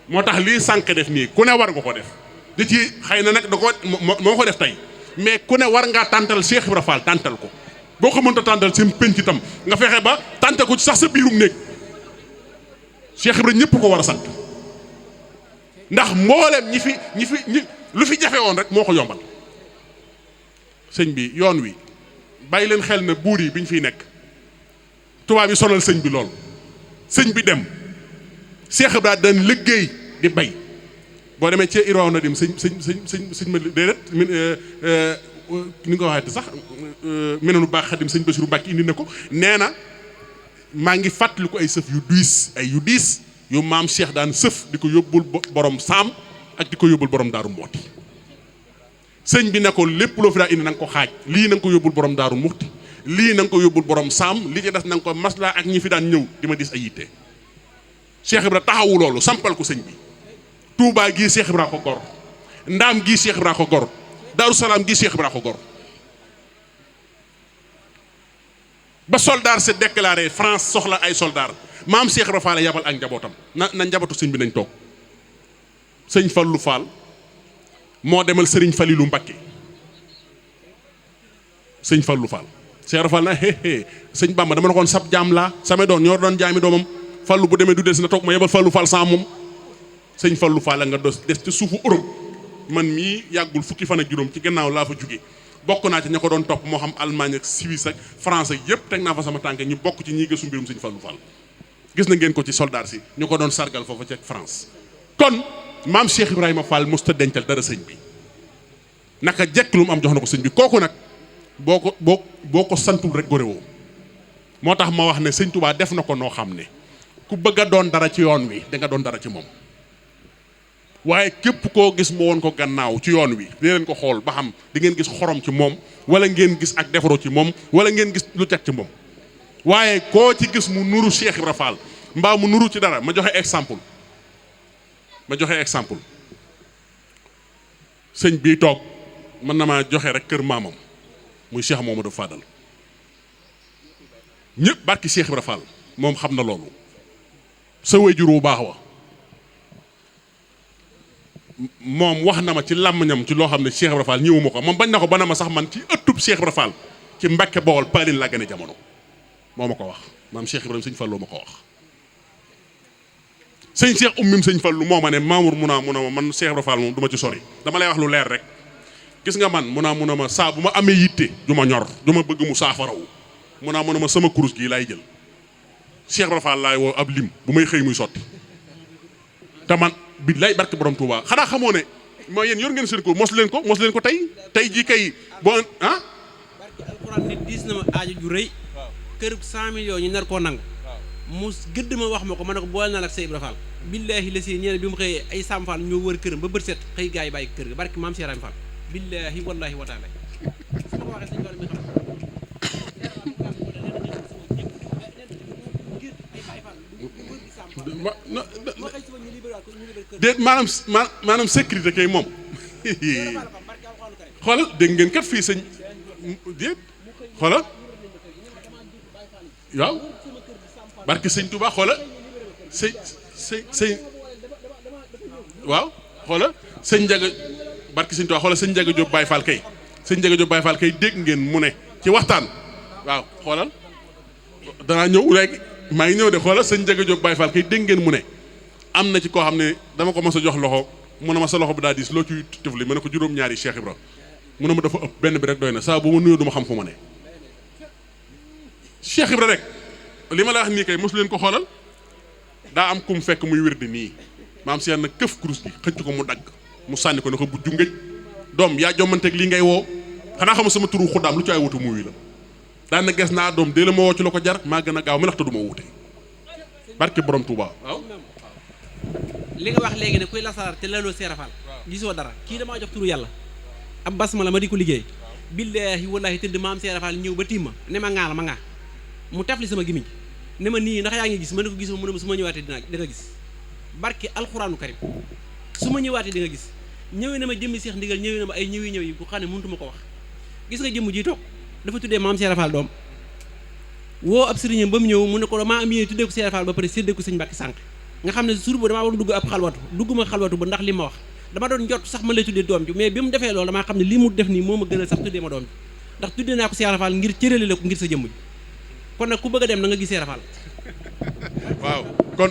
moo tax lii sànq def nii ku ne war nga ko def di ci xëy na nag da ko moo ko def tey mais ku ne war ngaa tàntal Cheikh Ibrahima Fall tàntal ko boo ko mënta tàntal seen penc itam nga fexe ba tàntal ko ci sax sa biirum néeg Cheikh Ibrahima ñëpp ko war a sant ndax mboolem ñi lu fi jafe woon rek moo ko yombal sëñ bi yoon wi bàyyi leen xel na buur yi bi ñu fiy nekk tubaab yi sonal sëñ bi lool sëñ bi dem Cheikh Ibrahima daan liggéey di bay boo demee ci Iraaw na dim sëñ ma déedéet ni nga ko waxee sax menenu baax xadim sëñ Bassirou Mbacke indi na ko nee na maa ngi fàttaliku ay sëf yu diis yu maam Cheikh daan sëf di ko yóbbul borom saam ak di ko yóbbul borom daaru Mooti sëñ bi ne ko lépp loo fi daa indi na nga ko xaaj lii na nga ko yóbbul borom daaru Muxti lii na nga ko yóbbul borom saam li ci des na nga ko maslaa ak ñi fi daan ñëw di ma dis ay yitte Cheikh Ibra taxawu loolu sampal ko sëñ bi Touba gii Cheikh Ibra ko gor Ndaam gii Cheikh Ibra ko gor Daaru Salaam gii Cheikh Ibra ko gor ba soldaar se déclaré France soxla ay soldaar maam Cheikh Ibra Fall yabal ak njabootam na njabootu sëñ bi nañ toog sëñ Fallou Fall moo demal sëriñ Falilou Mbacké sëñ Fallou Fall Cheikh Ibra Fall na sëñ Bamba dama la koon sab jaam laa samay doon ñoo doon jaami doomam Fallu bu demee du des na toog ma yebal Fallou Fall sans moom sëñ Fallou Fall la nga des ci suufu Europe man mii yàggul fukki fan ak juróom ci gannaaw laa fa jóge bokk naa ci ña ko doon topp moo xam Allemagne ak Suisse ak France ak yëpp teg naa fa sama tànk ñu bokk ci ñi gëstu mbirum sëñ Fallou Fall gis na ngeen ko ci soldat si ñu ko doon sargal foofa ci France kon maam Cheikh Ibrahima Fall musta dencal dara sëñ bi naka jekk lu mu am jox na ko sëñ bi kooku nag boo ko santul rek góorewoo moo tax ma wax ne sëñ Touba def na ko noo xam ne ku bëgg a doon dara ci yoon wi da nga doon dara ci moom waaye képp koo gis mu woon ko gannaaw ci yoon wi dee leen ko xool ba xam di ngeen gis xorom ci moom wala ngeen gis ak defaru ci moom wala ngeen gis lu teg ci moom waaye koo ci gis mu nuru Cheikh Ibra Fall mbaa mu nuru ci dara ma joxe exemple sëñ bii toog mën na maa joxe rek kër maamam muy Cheikh Mamadou Fadal ñëpp barki Cheikh Ibra Fall moom xam na loolu sa waajur wu baax wa moom wax na ma ci làmmiñam ci loo xam ne Cheikh Ibra Fall ñëwuma ko moom bañ na ko ba na ma sax man ci ëttub Cheikh Ibra Fall ci Mbàkke Bawol Paalin laa gën a jamono moo ma ko wax maam Cheikh Ibrahima sëñ Fallou ma ko wax sëñ Cheikh ummim sëñ Fallou moo ma ne Mamour mun a man Cheikh Ibra Fall moom du ma ci sori dama lay wax lu leer rek gis nga man mun a ma saa bu ma amee yitte ju ma ñor du ma bëgg mu saafarawu mun a ma sama kurus gii laay jël Cheikh Ibra Fall laay woo ab lim bu may xëy muy sotti te man bi lay barke borom Touba xanaa xamoo ne mooy yéen yor ngeen seen ko mos leen ko tey jii kay boo ah. barke alxuraan nit diis na ma aajo ju rëy. kër 100 millions ñu nar koo nangu. mu gëdd ma wax ma ko ma ne ko boole naa la ak Cheikh Ibra Fall. billaahi la si ñeneen bi mu xëyee ay Sam Fall ñoo wër këram ba bët set xëy gaa yi bàyyi kër ga barke maam Cheikh Ibra Fall. billaahi wallaahi wa taala su ma ko waxee sëñ Fall mi xam déet maanaam sécurité kay moom xoolal dégg ngeen kat fii sëñ déet xoolal waaw barke sëñ Touba xoolal sëñ waaw xoolal sëñ Njaga barke sëñ Touba xoolal sëñ Njaga Jóob Baay Faal kay sëñ Njaga Jóob Baay Faal kay dégg ngeen mu ne ci waxtaan waaw xoolal danaa ñëw léegi maa ngi ñëw de xoolal sëñ Njaga Jóob Baay Faal kay dégg ngeen mu ne am na ci koo xam ne dama ko mos a jox loxo mu ne ma sa loxo bi daa diis loo ciy tëfli ma ne ko juróom-ñaari Cheikh Ibra mu ne ma dafa ëpp benn bi rek doy na saa bu ma nuyoo du ma xam fu ma ne Cheikh Ibra rek li ma la wax nii kay mosu leen ko xoolal daa am kum fekk muy wér di nii maam si na këf kurus gi xëcc ko mu dagg mu sànni ko ne ko bu jungëj doom yaa jommanteeg lii ngay woo xanaa xam sama turu xuddaam lu ci ay wutu mu wi la daan na ges naa doom dee la ma woo ci la ko jar maa gën a gaaw mi laxta du ma wuute barke borom Touba waaw li nga wax léegi ne kuy lasaraar te laloo Cheikh Ibra Fall gisoo dara kii damaa jox turu yàlla ab basma la ma di ko liggéey billaahi wallaahi tëdd maam Cheikh Ibra Fall ñëw ba tiim ma ne ma ngaa la ma ngaa mu tafli sama gimiñ ne ma nii ndax yaa ngi gis ma ne ko gisoo mu ne ma su ma ñëwaatee da nga gis barke alxuraanu karim su ma ñëwaatee di nga gis ñëwee na ma jëmmi Cheikh ndigal ñëwee na ma ay ñëw yi bu xam ne mënutuma ko wax gis nga jëmm ji toog dafa tuddee maam Cheikh Ibra Fall doom woo ab sëriñam ba mu ñëw mu ne ko maa am yéene tuddee ko Cheikh Ibra Fall ba pare séddee ko sëñ Mbàkke sànq nga xam ne suur boobu damaa war a dugg ab xalwatu dugguma xalwatu ba ndax li ma wax dama doon jot sax ma lay tuddee doom ji mais bi mu defee loolu damaa xam ne li mu def nii moo ma gënal sax tuddee ma doom ji ndax tuddee naa ko Cheikh Ibra Fall ngir cërale la ko ngir sa jëmm ji kon nag ku bëgg a dem na nga gis Cheikh Ibra Fall waaw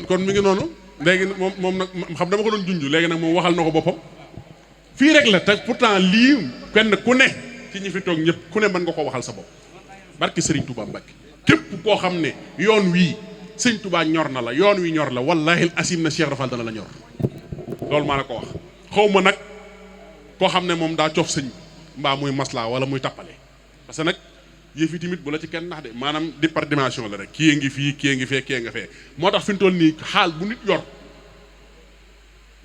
kon mi ngi noonu léegi moom nag xam dama ko doon junj léegi nag moom waxal na ko boppam fii rek la te pourtant lii kenn ku ne ci ñi fi toog ñëpp ku ne mën nga ko waxal sa bopp barki Serigne Touba Mbacke képp koo xam ne yoon wii sëñ Touba ñor na la yoon wi ñor la wallahi asim na Cheikh Ibra Fall dana la ñor loolu maa la ko wax xaw ma nag koo xam ne moom daa coof sëñ mbaa muy maslaa wala muy tappale parce que nag yëf yi tamit bu la ci kenn nax de maanaam di par dimension la rek kii ngi fii kii ngi fee kii nga fee moo tax fi mu toll nii xaal bu nit yor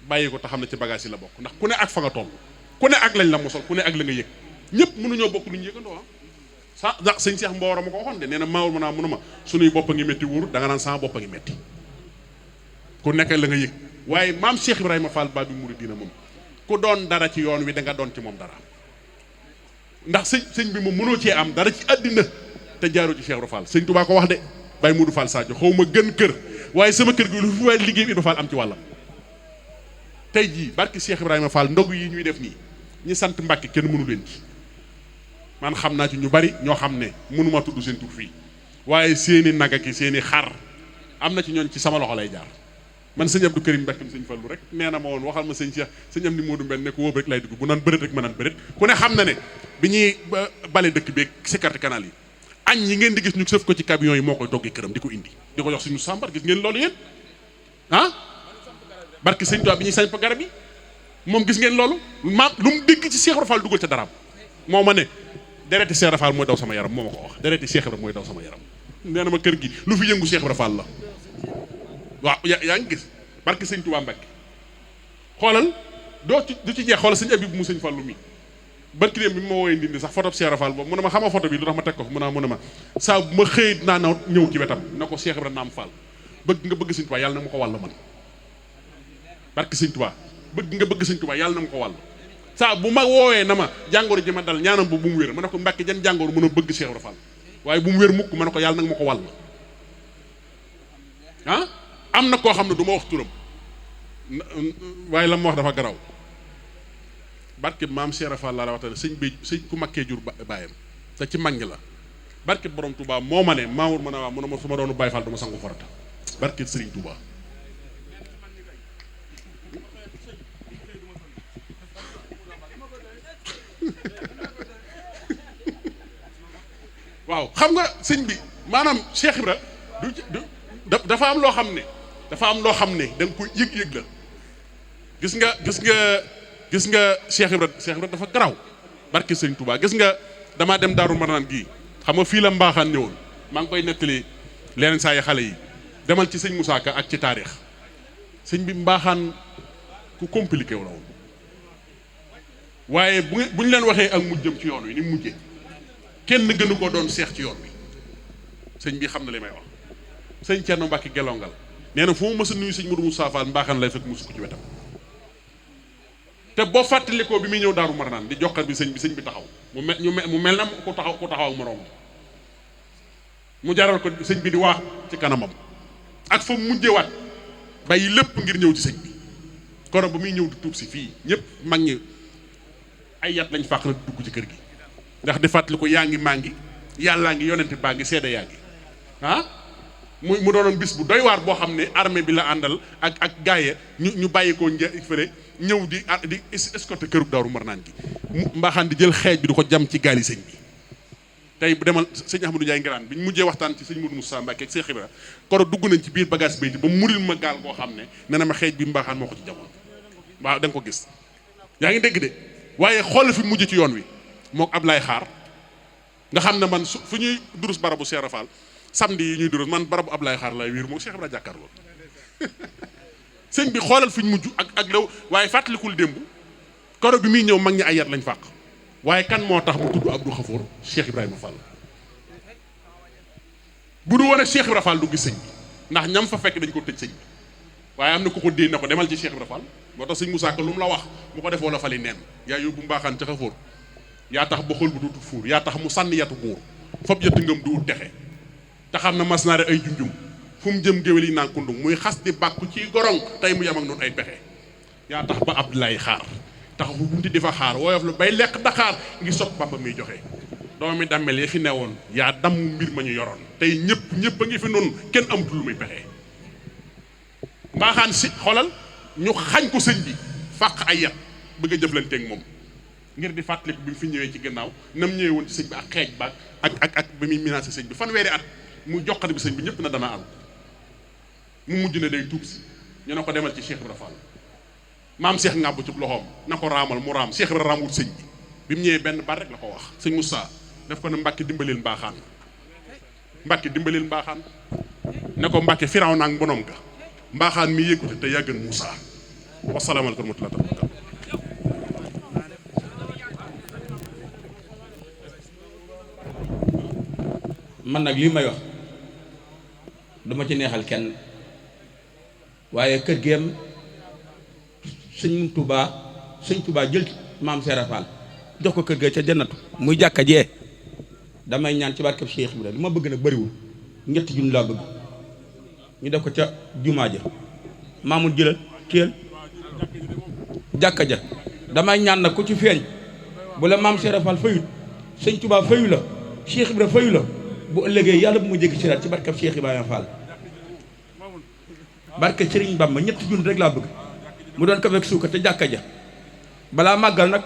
bàyyi ko te xam ne ci bagage yi la bokk ndax ku ne ak fa nga toll ku ne ak lañ la mosol ku ne ak la nga yëg ñëpp mënuñoo bokk lu ñu yëgandoo sa ndax sëñ Cheikh Mboro ma ko waxoon de nee na maawul ma naa mënuma suñuy bopp a ngi métti wóor da nga naan sama bopp a ngi métti ku nekk la nga yëg waaye maam Cheikh Ibrahima Fall Babi Mouridina moom ku doon dara ci yoon wi da nga doon ci moom dara ndax sëñ bi moom mënoo cee am dara ci àddina te jaaroo ci Cheikh Ibra Fall sëñ Touba ko wax de Baye Modou Fall Sadio xaw ma gën kër waaye sama kër gi lu fi waaye liggéey Ibra Fall am ci wàllam tey jii barki Cheikh Ibrahima Fall ndog yi ñuy def nii ñi sant Mbàkke kenn mënu leen ci man xam naa ci ñu bari ñoo xam ne mënuma tudd seen tur fii waaye seeni naga ki seeni xar am na ci ñooñ ci sama loxo lay jaar man sëñ Abdou Karim Mbàkke sëñ Fallu rek nee na ma woon waxal ma sëñ Cheikh sëñ am ni Modou Mbène ne ko wóob rek lay dugg bu naan bëreet rek ma naan bëreet ku ne xam na ne bi ñuy bale dëkk beeg sécurité canal yi añ yi ngeen di gis ñu sëf ko ci camion yi moo koy toggee këram di ko indi di ko jox suñu sàmbar gis ngeen loolu yéen ah barki sëñ Tuubaa bi ñuy sañ pa garab yi moom gis ngeen loolu maam lu mu dégg ci Cheikh Ibra Fall dugal ca daraam moo ma ne dereti Cheikh Ibra Fall mooy daw sama yaram moo ma ko wax dereti Cheikh Ibra mooy daw sama yaram nee na ma kër gi lu fi yëngu Cheikh Ibra Fall la waaw yaa ngi gis barki sëñ Tuubaa Mbàkke xoolal du ci jeex xoolal sëñ Abib mu sëñ Fallu mi barki dem bi ma woowee ndindi sax photo Cheikh Ibra Fall boobu mu ne ma xama photo bi lu tax ma teg ko fi mu ne ma saa bu ma xëyit naa na ñëw ci wetam na ko Cheikh Ibra naam Fall bëgg nga bëgg sëñ Tuubaa yàlla na ma ko wàll man barki sëñ Tuubaa bëgg nga bëgg sëñ Tuubaa yàlla na ma ko wàll saa bu ma woowee na ma jàngoro ji ma dal ñaanam bu mu wér ma ne ko Mbàkke jan jàngoro mën a bëgg Cheikh Ibra Fall waaye bu mu wér mukk ma ne ko yàlla nag ma ko wàll ah am na koo xam ne du ma wax turam waaye la ma wax dafa garaw barke maam Cheikh Ibra Fall laa la waxtaane sëñ ku makkee jur baayam te ci mag ñi la barke borom Touba moo ma ne maamur ma ne waaw mu ne ma su ma doonu Baay Fall du ma sangu farata barke Sëriñ Touba waaw xam nga sëñ bi maanaam Cheikh Ibra dafa am loo xam ne da nga koy yëg-yëg la gis nga Cheikh Ibra dafa garaw barke Sëriñ Touba gis nga damaa dem Daaru Marnaan gii xam nga fii la mbaaxaan ñëwoon maa ngi koy nettali leneen saa yi xale yi demal ci sëñ Moussa Ka ak ci taarix sëñ bi mbaaxaan ku compliqué wu la woon waaye bu ñu leen waxee ak mujjëm ci yoon wi ni mujjee kenn gënu ko doon seex ci yoon wi sëñ bi xam na li may wax sëñ Thierno Mbacke gelongal nee na fu mu mës a nuyu sëñ Modou Moussa Fall mbaaxaan lay fekk mu sukk ci wetam te boo fàttalikoo bi muy ñëw Daaru Marnaan di joxar bi sëñ bi taxaw mu mel na ku taxaw ak moroom mu jaral ko sëñ bi di wax ci kanamam ak fa mu mujjewaat bàyyi lépp ngir ñëw ci sëñ bi koro ba muy ñëw di tuub si fii ñëpp mag ñi ay yat lañ fàq na dugg ci kër gi ndax di fàttali ko yaa ngi maa ngi yàllaa ngi yonente baa ngi seede yaa ngi ah mu doonoon bis bu doy waar boo xam ne armée bi la àndal ak gaaye ñu bàyyi koo fële ñëw di escorter këru Daaru Marnaan gi mbaaxaan di jël xeej bi di ko jam ci gaali sëñ bi tey bu demal sëñ Ahmadou Ndiaye Ngiraan bi ñu mujjee waxtaan ci sëñ Modou Moussa Mbacke ak Cheikh Ibra koro dugg nañ ci biir bagage bayti ba muril ma gaal boo xam ne nee na ma xeej bi mbaaxaan moo ko ci jamoon waaw da nga ko gis yaa ngi dégg de waaye xool fi mujj ci yoon wi mook Ablaye Xaar nga xam ne man fu ñuy durus barabu Cheikh Ibra Fall samedi yi ñuy durus man barabu Ablaye Xaar laay wéer moom Cheikh Ibra jàkkaarloo sëñ bi xoolal fi ñu mujj ak law waaye fàttalikul démb koro bi muy ñëw mag ñi ay yat lañ fàq waaye kan moo tax mu tudd Abdou Khafour Cheikh Ibrahima Fall bu du woon ak Cheikh Ibrahima Fall du gis sëñ bi ndax ñam fa fekk dañ ko tëj sëñ bi waaye am na ku ko dee na ko demal ci Cheikh Ibrahima Fall moo tax sëñ Moussa Ka lu mu la wax bu ko defoo la fali neen yaa yóbbu mbaaxaan ca Khafour yaa tax ba xol bu duutu fuur yaa tax mu sànni yatu buur fop yatu ngëm du texe te xam na mas naare ay junjum fu mu jëm géwél yi naan kundum muy xas di bàkku ci gorong tey mu yam ak noonu ay pexe yaa tax ba Abdoulaye Xaar tax bu bunti di fa xaar woyof la bay lekk Dakar ngi sopp Bamba muy joxe doomi dammel yi fi newoon yaa damm mbir ma ñu yoroon tey ñëpp a ngi fi noonu kenn amatul lu muy pexe mbaaxaan si xolal ñu xañ ko sëñ bi fàq ay yat bëgg a jëflanteeg moom ngir di fàttaliku bi mu fi ñëwee ci gannaaw nam ñëwee woon ci sëñ bi ak xeej baag ak ba muy menacé sëñ bi fanweeri at mu joxat bi sëñ bi ñëpp na dana am mu mujj ne day tuub si ñu ne ko demal ci Cheikh Ibra Fall maam Cheikh ngàbb ci loxoom na ko raamal mu raam Cheikh Ibra raamul sëñ bi bi mu ñëwee benn baat rek la ko wax sëñ Moussa def ko ne Mbàkke dimbalil mbaaxaan Mbàkke dimbalil mbaaxaan ne ko Mbàkke firaw naag mbonom ga mbaaxaan mi yëkkute te yàggan Moussa wasalaamaaleykum wa rahmatulah. man nag lii may wax duma ci neexal kenn waaye kër geem sëñ Touba jël maam Seera Fall jox ko kër ga ca jannatu muy jàkka jee damay ñaan ci barkeb Cheikh Ibrahima li ma bëgg nag bëriwul ñetti junni laa bëgg ñu def ko ca jumaa ja maamul jëlal téel jàkka ja damay ñaan nag ku ci feeñ bu la maam Seera Fall fayut sëñ Touba fayu la Cheikh Ibrahima fayu la bu ëllëgee yàlla bu ma jéggi siraat ci barkeb Cheikh Ibrahima Fall barke Serigne Bamba ñetti junni rek laa bëgg mu doon ko fekk suukar te jàkka ja balaa màggal nag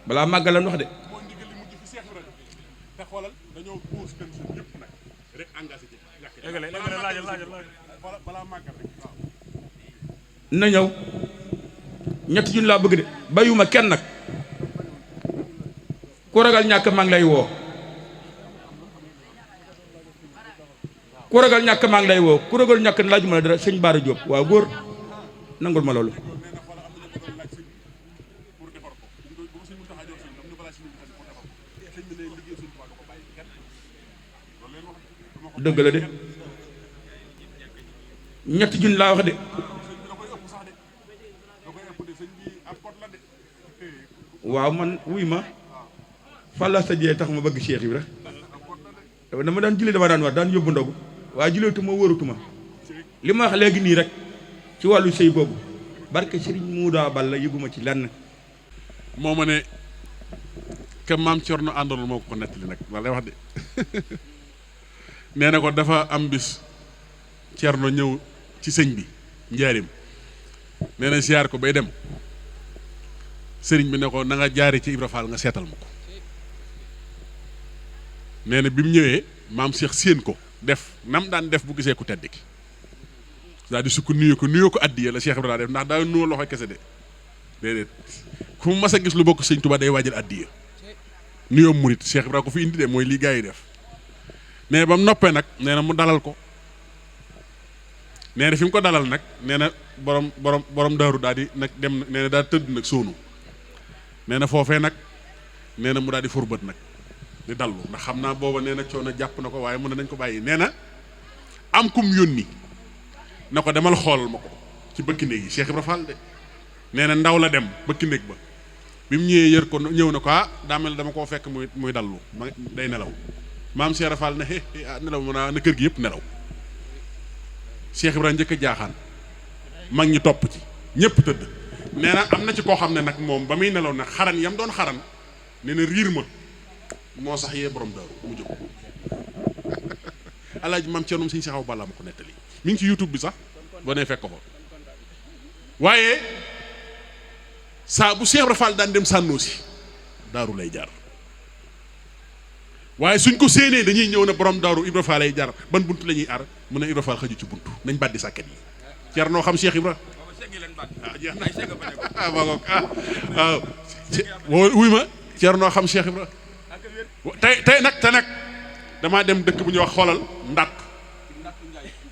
balaa màggal lan wax de na ñëw ñetti junni laa bëgg de bayuma kenn nag ku ragal ñàkk maa ngi lay woo ku ragal ñàkk maa ngi lay woo ku ragal ñàkk laajuma la dara sëñ Baara Diop waaw góor nangul ma loolu dëgg la de ñetti junni laa wax de waaw man wuy ma fàlla sa jee tax ma bëgg Cheikh Ibra dama daan julli dama daan war daan yóbbu ndogu waaye julleetuma wóoratuma li ma wax léegi nii rek ci wàllu sëy boobu barke Serigne Mouda Balla yëguma ci lenn moo ma ne que maam Thierno àndoon moo ko nettali nag wala lay wax de nee na ko dafa am bis Thierno ñëw ci sëñ bi njaarim nee na siyaar ko bay dem sëriñ bi ne ko na nga jaari ci Ibra Fall nga seetal ma ko nee na bi mu ñëwee maam Cheikh séen ko def nam daan def bu gisee ku tedd ki daal di sukk nuyoo ko addiya la Cheikh Ibra def ndax daa nuyoo loxo kese de déedéet ku mu mas a gis lu bokk sëñ Tuubaa day waajal addiya nuyoo murit Cheikh Ibra ko fi indi de mooy lii gaa yi def nee ba mu noppee nag nee na mu dalal ko nee na fi mu ko dalal nag nee na borom daaru daal di nag dem nee na daal tëdd nag sóonu nee na foofee nag nee na mu daal di furbët nag di dallu ndax xam naa booba nee na coono jàpp na ko waaye mun nañ ko bàyyi nee na am kum yónni na ko demal xoolal ma ko ci bëkki néeg yi Cheikh Ibra Fall de nee na ndaw la dem bëkki néeg ba bi mu ñëwee yër ko ñëw na ko daa mel dama koo fekk muy dallu day nelaw maam Cheikh Ibra Fall ne nelaw mën naa na kër gi yëpp nelaw Cheikh Ibra njëkk a jaaxaan mag ñi topp ci ñëpp tëdd nee na am na ci koo xam ne nag moom ba muy nelaw nag xaran yam doon xaran nee na riir ma moo sax yee borom daaru mu jóg alaaji maam Thierno sëñ Cheikh Awa Balla ma ko nettali mi ngi ci YouTube bi sax boo nee fekk ko fa waaye saa bu Cheikh Ibra Fall daan dem sànnoo si daaru lay jaar waaye suñ ko séenee dañuy ñëw ne borom daaru Ibra Fall lay jaar ban bunt la ñuy ar mu ne Ibra Fall xëju ci buntu nañ bàddi sàkket yi Thierno xam Cheikh Ibra jeex na waaw wuy ma Thierno xam Cheikh Ibra tey nag damaa dem dëkk bu ñuy wax xoolal ndat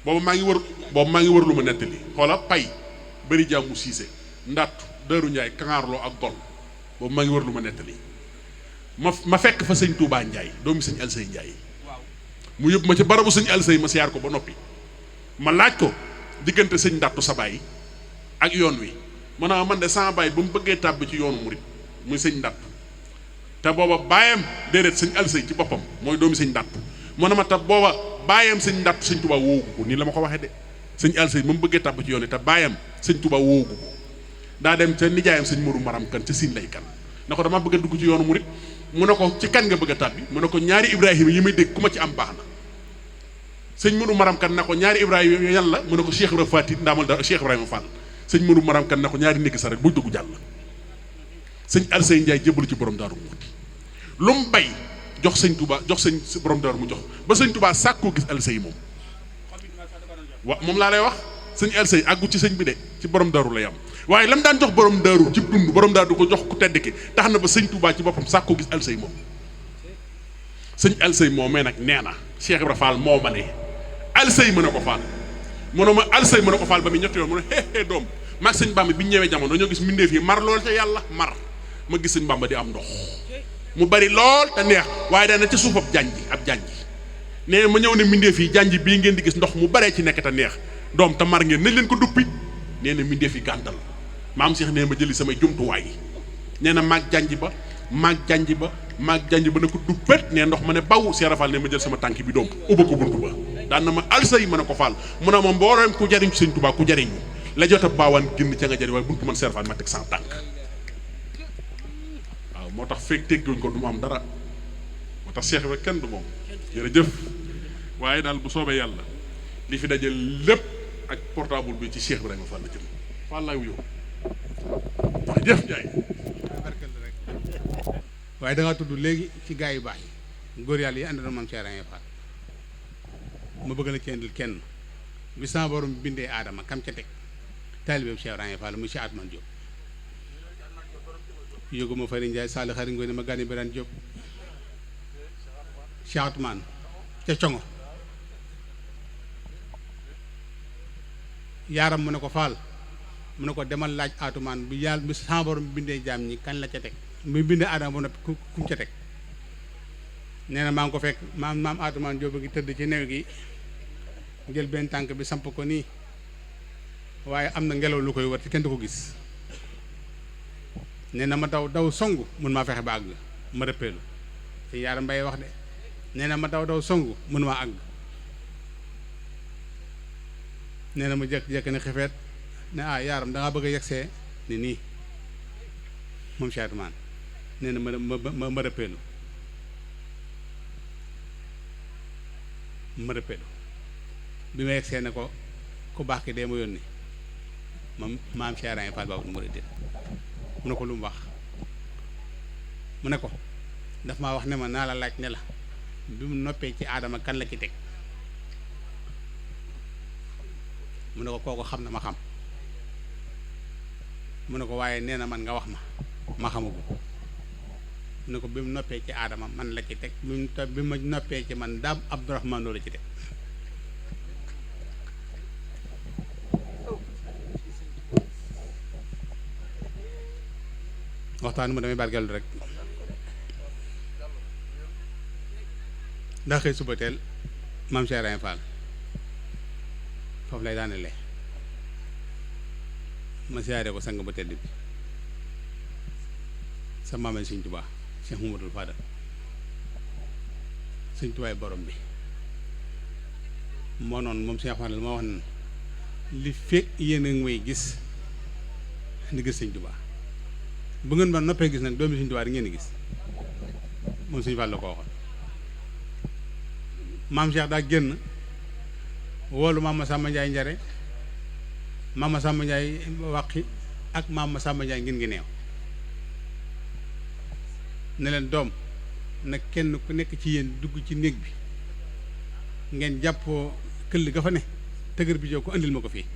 boobu maa ngi wër lu ma nettali xoolal pay bëri jàmmu siise ndat Daaru Njaay kangaarloo ak gol boobu maa ngi wër lu ma nettali ma fekk fa sëñ Touba Njaay doomi sëñ Alsey Njaay mu yóbbu ma ci barabu sëñ Alsey ma siyaar ko ba noppi ma laaj ko diggante sëñ ndattu sa baay ak yoon wi maanaam man de sama baay ba mu bëggee tàbbi ci yoonu murit muy sëñ ndatt te booba baayam déedéet sëñ Alsey ci boppam mooy doomi sëñ ndatt mu ne ma te booba baayam sëñ ndatt sëñ Touba woowu ko nii la ma ko waxee de sëñ Alsey ba mu bëggee tàbbi ci yoon wi te baayam sëñ Touba woowu ko daa dem ca nijaayam sëñ Mourou Maram kan ca siin lay kan na ko dama bëgg a dugg ci yoonu murit mu ne ko ci kan nga bëgg a tàbbi mu ne ko ñaari Ibrahima yi may dégg ku ma ci am baax na sëñ Mourou Maram kan na ko ñaari Ibrahima yan la mu ne ko Cheikh Ibrahima Fati ndaamal da Cheikh Ibrahima Fall sëñ Mourou Maram kan na ko ñaari nekk sa rek buy dugg jàll sëñ Alsey Njaay jébbalu ci borom daaru mu lu mu bay jox sëñ Touba jox sëñ borom daaru mu jox ba sëñ Touba sàkkoo gis Alsey moom moom laa lay wax sëñ Alsey àggu ci sëñ bi de ci borom daaru la yam waaye lam daan jox borom daaru ci dund borom daaru du ko jox ku tedd ki tax na ba sëñ Touba ci boppam sax ko gis alsey moom sëñ alsey moom mais nag nee na Cheikh Ibra Fall moo ma ne alsey mën a ko faal mu ne ma alsey mën a ko faal ba muy ñetti yoon mu ne hee doom maag sëñ Bamba bi ñu ñëwee jamono dañoo gis mbindeef yi mar lool ca yàlla mar ma gis sëñ Bamba di am ndox mu bari lool te neex waaye dana ca suuf ab janji nee ma ñëw ne mbindeef yi janji bii ngeen di gis ndox mu baree ci nekk te neex doom te mar ngeen nañ leen ko duppi nee na mbindeef yi gàntal maam Cheikh nee ma jëli samay jumtuwaay yi nee na maag janji ba ne ko duppet nee ndox ma ne baw Cheikh Rafal ne ma jël sama tànk bi doom ubba ko buntu ba daan na ma alsay mën a ko faal mu ne ma mbooleem ku jariñ ci sëñ Tuubaa ku jariñ la jot a baawaan génn ca nga jariñ waaye buntu man Cheikh Rafal ma teg sans tànk waaw moo tax fekk tegguñ ko du mu am dara moo tax Cheikh ba kenn du moom jërëjëf waaye daal bu soobee yàlla li fi daje lépp ak portable bi ci Cheikh Ibrahima Fall la jëm Fall laay wuyoo jëf Njaay waaye da nga tudd léegi ci gaa yu baax yi góor yàlla yi ànd na moom Cheikh Ibrahima Fall ma bëgg la ci indil kenn bi sama borom bindee aadama kam ca teg taalibeem Cheikh Ibrahima Fall mu Cheikh Atman Diop yóguma Fari Ndiaye Sall xari ngoy ne ma gànni Birane Diop Cheikh Atman ca congo yaaram mu ne ko Fall mu ne ko demal laaj Atumaan bi yàlla bi sama borom bindee jaam ñi kan la ca teg mu bindee aadama ba noppi kum ca teg nee na maa ngi ko fekk maam Atumaan Diop gi tëdd ci new gi jël benn tànk bi samp ko nii waaye am na ngelaw lu koy war ci kenn du ko gis nee na ma daw songu mun maa fexe ba àgg ma rëppeelu te yaara mbay wax de nee na ma daw songu mun maa àgg nee na ma jekk-jekk ne xefeet ne yaaram dangaa bëgg a yegsee ni nii moom Cheikh Atumaan nee na ma rëppeelu bi ma yegsee ne ko ku baax ki dee ma yónni moom maam Cheikh Ibrahima Fall baabu mu rëddee mu ne ko lu mu wax mu ne ko daf maa wax ne ma naa la laaj ne la bi mu noppee ci aadama kan la ci teg mu ne ko kooku xam na ma xam mu ne ko waaye nee na man nga wax ma xamagu mu ne ko bi mu noppee ci aadama man la ci teg bi ma noppee ci man daam Abdourahman la ci teg waxtaan mu damay barkeelu rek ndax xëy suba teel maam Cheikh Ibrahima Fall foofu lay daanele ma siyaare ko sang ba tedd bi sa maamay Sëñ Tuubaa Cheikh Mouhamadoul Fadal Sëñ Tuubaa borom bi moo noonu moom Cheikh Fadal moo wax ne li fekk yéen a ngi may gis di gis Sëñ Tuubaa bu ngeen ma noppee gis nag doomi Sëñ Tuubaa di ngeen gis moom Sëñ Fall la ko waxoon maam Cheikh daa génn woolu maam Masamba Ndiaye njare maam Masamba Ndiaye wàqi ak maam Masamba Ndiaye ngin ngi neew ne leen doom nag kenn ku nekk ci yéen dugg ci néeg bi ngeen jàppoo këll ga fa ne tëgër bi jow ko andil ma ko fii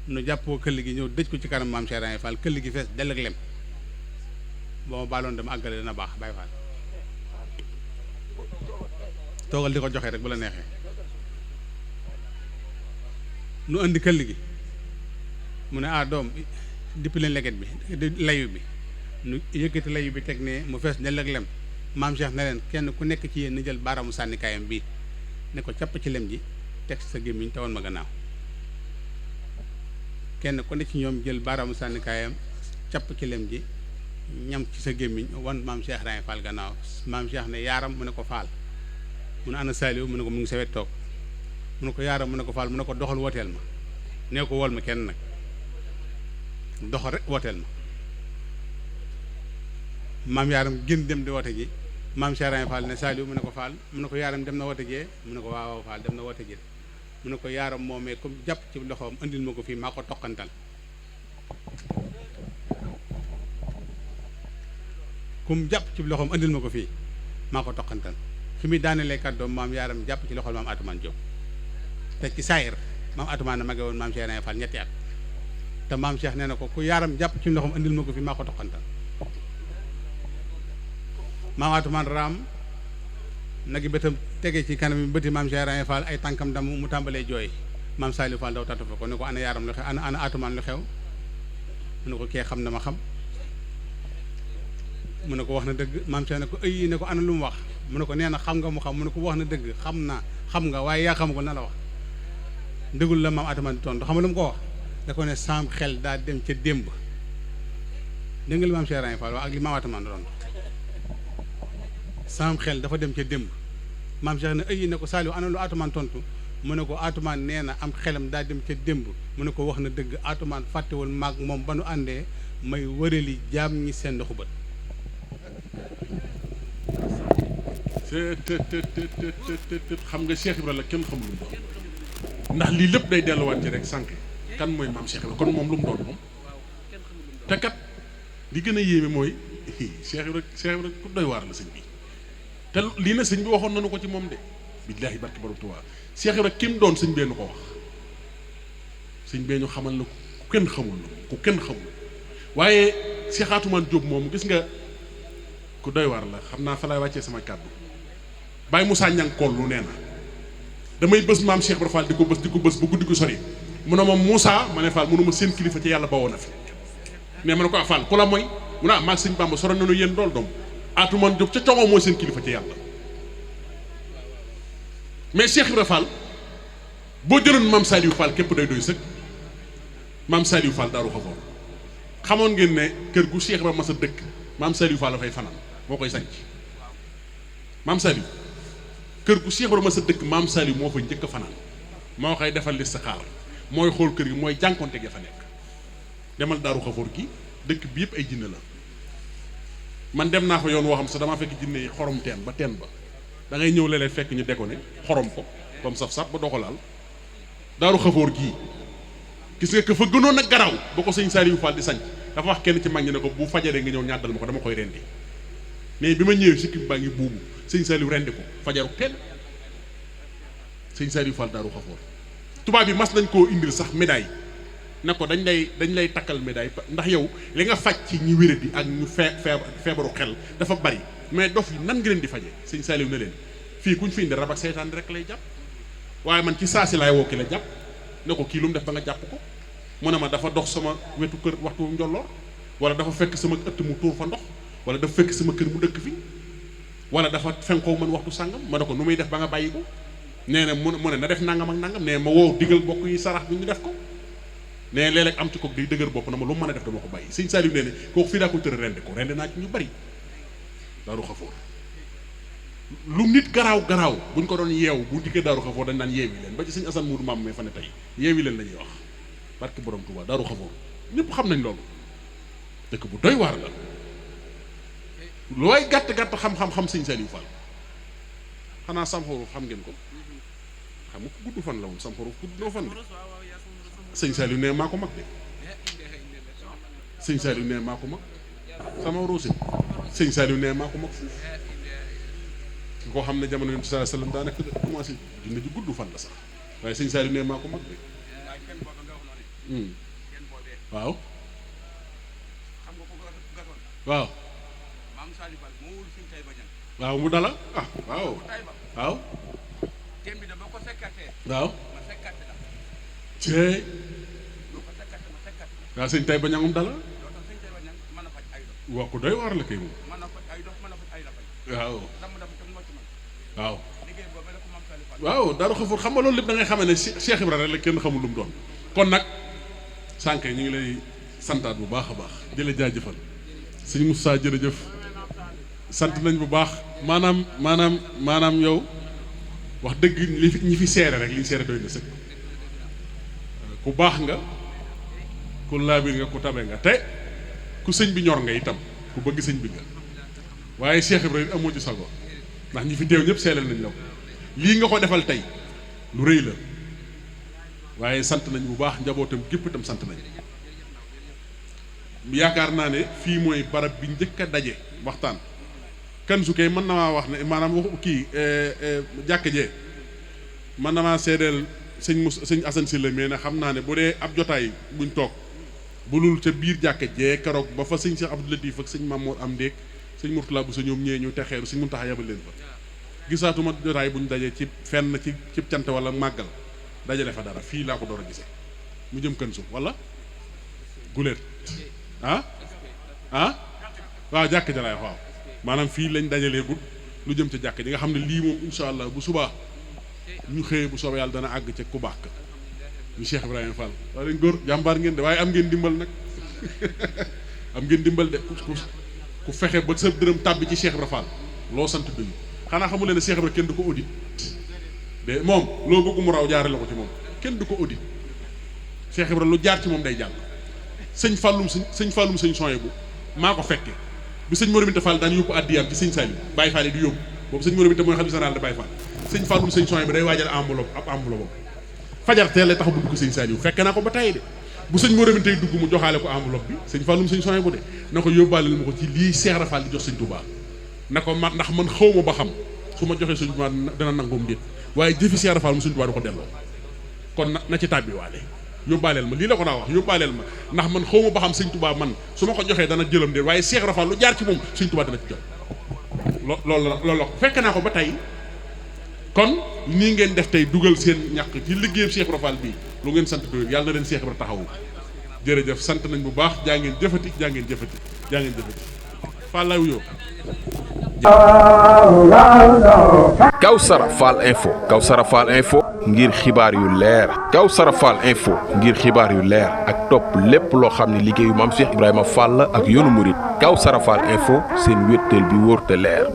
nu jàppoo këll gi ñëw dëj ko ci kanam maam Cheikh Ibrahima Fall këll gi fees dell ak lem ba ma baaloon dama àggale dana baax Baye Fall toogal di ko joxe rek bu la neexee nu andi këll gi mu ne doom dippi leen leget bi layu bi nu yëkkati layu bi teg ne mu fees dell ak lem maam Cheikh ne leen kenn ku nekk ci yéen ni jël baaraamu sànnikaayam bii ne ko capp ci lem ji teg sa gémmiñ te woon ma gannaaw kenn ku nekk ci ñoom jël baaraamu sànnikaayam capp ci lem ji ñam ci sa gémmiñ wan maam Cheikh Ibrahima Fall gannaaw maam Cheikh ne yaaram mu ne ko Fall mu ne ana Saliou mu ne ko mu ngi sa wet toog mu ne ko yaaram mu ne ko Fall mu ne ko doxal wooteel ma nee ko wol ma kenn nag doxal rek wooteel ma maam yaaram gën dem di woote ji maam Cheikh Ibrahima Fall ne Saliou mu ne ko Fall mu ne ko yaaram dem na woote jee mu ne ko waaw Fall dem na woote ji mu ne ko yaaram moomee comme jàpp ci loxoom andil ma ko fii maa ko toqantal comme jàpp ci loxoom andil ma ko fii maa ko toqantal fi muy daanelee kàddoom maam yaaram jàpp ci loxol maam Atumaan Diop te ci saayir maam Atoumane mage woon maam Cheikh Ibra Fall ñetti at te maam Cheikh nee na ko ku yaaram jàpp ci ndoxam andil ma ko fi maa ko toqantal maam Atoumane raam nagi bëtam tege ci kanam bëti maam Cheikh Ibra Fall ay tànkam dam mu tàmbalee jooy maam Saliou Fall daw tatu fa ko ne ko ana yaaram lu xew ana Atoumane lu xew mu ne ko kee xam na ma xam mu ne ko wax na dëgg maam Cheikh ne ko ëy ne ko ana lu mu wax mu ne ko nee na xam nga mu xam mu ne ko wax na dëgg xam nga waaye yaa xam ko na la wax ndëgul la maam Atoumane di tontu xam nga lu mu ko wax da ko ne sam xel daa dem ca démb dégg nga li maam Cheikh Ibra Fall wax ak li maam Atoumane doon sam xel dafa dem ca démb maam Cheikh ne ëy ne ko Saliou ana lu Atoumane tontu mu ne ko Atoumane nee na am xelam daa dem ca démb mu ne ko wax na dëgg Atoumane fàttewul maag moom ba nu àndee may wërali jaam ñi seen ndoxu bët te xam nga Cheikh Ibra la kenn xamul lu mu doon ndax lii lépp day delluwaat ci rek sànq kan mooy maam Cheikh Ibra kon moom lu mu doon moom te kat li gën a yéeme mooy Cheikh Ibra ku doy waar la sëñ bi te lii na sëñ bi waxoon nañu ko ci moom de billaahi barki borom Tuubaa Cheikh Ibra kim doon sëñ bee nu ko wax sëñ bee ñu xamal na ku kenn xamul la ku kenn xamul waaye Cheikh Atoumane Diop moom gis nga ku doy waar la xam naa fa lay wàccee sama kàddu Baye Moussa Niang kollu nee na damay bës maam Cheikh Ibra Fall di ko bës ba guddi ko sori mu ne ma Moussa ma ne Fall mënu ma seen kilifa ci yàlla bawoo na fi mais ma ne ko Fall ku la mooy mu ne maag sëñ Bamba soro nañu yéen dool doom Atoumane Diop ca coŋoo mooy seen kilifa ci yàlla mais Cheikh Ibra Fall boo jëloon maam Saliou Fall képp day doy sëkk maam Saliou Fall Daaru Xafoor xamoon ngeen ne kër gu Cheikh Ibra mas a dëkk maam Saliou Fall dafay fanaan moo koy sanc maam Saliou kër gu Cheikh Ibra mas a dëkk maam Saliou moo fa njëkk a fanaan moo koy defal listixaar mooy xool kër gi mooy jànkonte ga fa nekk demal Daaru Xafoor gi dëkk bi yëpp ay jinne la man dem naa fa yoon woo xam sax damaa fekk jinne yi xorom teen ba da ngay ñëw léeg-léeg fekk ñu déggoo ne xorom ko comme saf-saf ba doo ko laal Daaru Xafoor gii gis nga ko fa gënoon a garaw ba ko sëñ Saliou Fall di sañ dafa wax kenn ci mag ñi ne ko bu fajaree nga ñëw ñàddal ma ko dama koy rendi mais bi ma ñëwee sikki baa ngi buubu sëñ Saliou rendi ko fajaru teel sëñ Saliou Fall Daaru Xafoor tubaab bi mas nañ koo indil sax médaille ne ko dañ lay takkal médaille ndax yow li nga faj ci ñi wéradi ak ñu feebaru xel dafa bari mais dof yi nan nga leen di faje sëñ Saliou ne leen fii kuñ fi indi rab ak seytaan rek lay jàpp waaye man ci saa si laay woo ki la jàpp ne ko kii lu mu def ba nga jàpp ko mu ne ma dafa dox sama wetu kër waxtu njolloor wala dafa fekk sama ëtt mu tuur fa ndox wala dafa fekk sama kër mu dëkk fi wala dafa fenkoo man waxtu sàngam ma ne ko nu muy def ba nga bàyyi ko nee na mu ne na def nangam ak nangam nee ma woo digal bokk yi sarax bi ñu def ko nee léeg-léeg am ci ko day dëgër bopp na ma lu mu mën a def dama ko bàyyi sëñ Saliou nee ne kooku fii daa ko tëra rendi ko rendi naa ci ñu bari Daaru Xafoor lu nit garaaw buñ ko doon yeew bu dikkee Daaru Xafoor dañ naan yeewi leen ba ci sëñ Assane Moudou Maam mais fa ne tey yeewi leen la ñuy wax barke borom Touba Daaru Xafoor ñëpp xam nañ loolu dëkk bu doy waar la looy gàtt xam sëñ Saliou Fall xanaa Samxoru xam ngeen ko xam nga ko gudd fan la woon Samxoru gudd noo fan de sëñ Saliou ne maa ko mag de sëñ Saliou ne maa ko mag sama roose sëñ Saliou ne maa ko mag foofu ki koo xam ne jamono yonent sallallahu alayhi wasallam daa nekk commencé dina ji gudd fan la sax waaye sëñ Saliou ne maa ko mag de waaw waaw waaw mu dala ah waaw waaw waaw cee waaw sëñ tay ba ñangum dala wax ko doy waar la kay moom waaw waaw waaw Daaru Xafoor xam nga loolu lépp da ngay xamee ne Cheikh Ibra rek la kenn xamul lu mu doon kon nag sànq ñu ngi lay santaat bu baax a baax di la jaajëfal sëñ Moussa jërëjëf sant nañ bu baax maanaam yow wax dëgg li ñi fi seere rek li ñu seere doy na sëkk ku baax nga ku laabir nga ku tabe nga te ku sëñ bi ñor nga itam ku bëgg sëñ bi nga waaye Cheikh Ibrahima amoo ci sago ndax ñi fi teew ñëpp seelal nañ la ko lii nga ko defal tey lu rëy la waaye sant nañ bu baax njabootam gépp itam sant nañ yaakaar naa ne fii mooy barab bi njëkk a daje waxtaan kan su kay mën na maa wax ne maanaam waxu kii jàkk jee mën na maa seedeel sëñ Assane Sylla mais ne xam naa ne bu dee ab jotaay buñ toog bu lul ca biir jàkka jee keroog ba fa sëñ Cheikh Abdou Latif ak sëñ Mamour am ndéeg sëñ Mourtala bu sa ñoom ñee ñu texeeru sëñ Muntaxa yabal leen fa gisaatuma jotaay buñ dajee ci fenn ci cant wala màggal dajale fa dara fii laa ko door a gisee mu jëm kën su wala guléet waaw jàkk jalaay waaw maanaam fii lañ dajalee gut lu jëm ca jàkk ji nga xam ne lii moom insha allah bu subaa ñu xëyee bu soobee yàlla dana àgg ca ku baax ñu Cheikh Ibrahima Fall waa leen góor jàmbaar ngeen de waaye am ngeen dimbal nag am ngeen dimbal de ku fexe ba sa dërëm tàbbi ci Cheikh Ibrahima Fall loo sant duñu xanaa xamu leen ne Cheikh Ibrahima kenn du ko audit de moom loo bëgg mu raw jaarale ko ci moom kenn du ko audit Cheikh Ibrahima lu jaar ci moom day jàll sëñ Fallum sëñ Soye bu maa ko fekke bi sëñ Mor Binta Fall daan yóbbu addiyaam ci sëñ Saliou Baye Fall yi di yóbbu boobu sëñ Mor Binta mooy xam général de Baye Fall sëñ Fallum sëñ Soye bi day waajal enveloppe fajar teel lay tax bu dugg sëñ Saliou fekke naa ko ba tey de bu sëñ Mor Binta tey dugg mu joxaale ko enveloppe bi sëñ Fallum sëñ Soye bu de na ko yóbbaaleel ma ko ci lii Cheikh Ibra Fall di jox sëñ Touba na ko man ndax man xaw ma ba xam su ma joxee sëñ Touba dana nangoom déet waaye jëfi Cheikh Ibra Fall mu sëñ Touba du ko delloo kon na ci tàbbi waale yóbbaaleel ma lii la ko daa wax yóbbaaleel ma ndax man xaw ma ba xam sëñ Touba man su ma ko joxee dana jëlam déet waaye Cheikh Ibra Fall lu jaar ci moom sëñ Touba dana ci jot loolu la fekk naa ko ba tey kon nii ngeen def tey dugal seen ñàkk ci liggéeyam Cheikh Ibra Fall bii lu ngeen sant doyul yàlla na leen Cheikh Ibra taxawu jërëjëf sant nañ bu baax jaa ngeen jëfati Fall wuyoo Kawsara Fall info ngir xibaar yu leer Kawsara Fall info ngir xibaar yu leer ak topp lépp loo xam ne liggéeyu maam Cheikh Ibrahima Fall ak yoonu murit Kawsara Fall info seen wéttal bi wóor te leer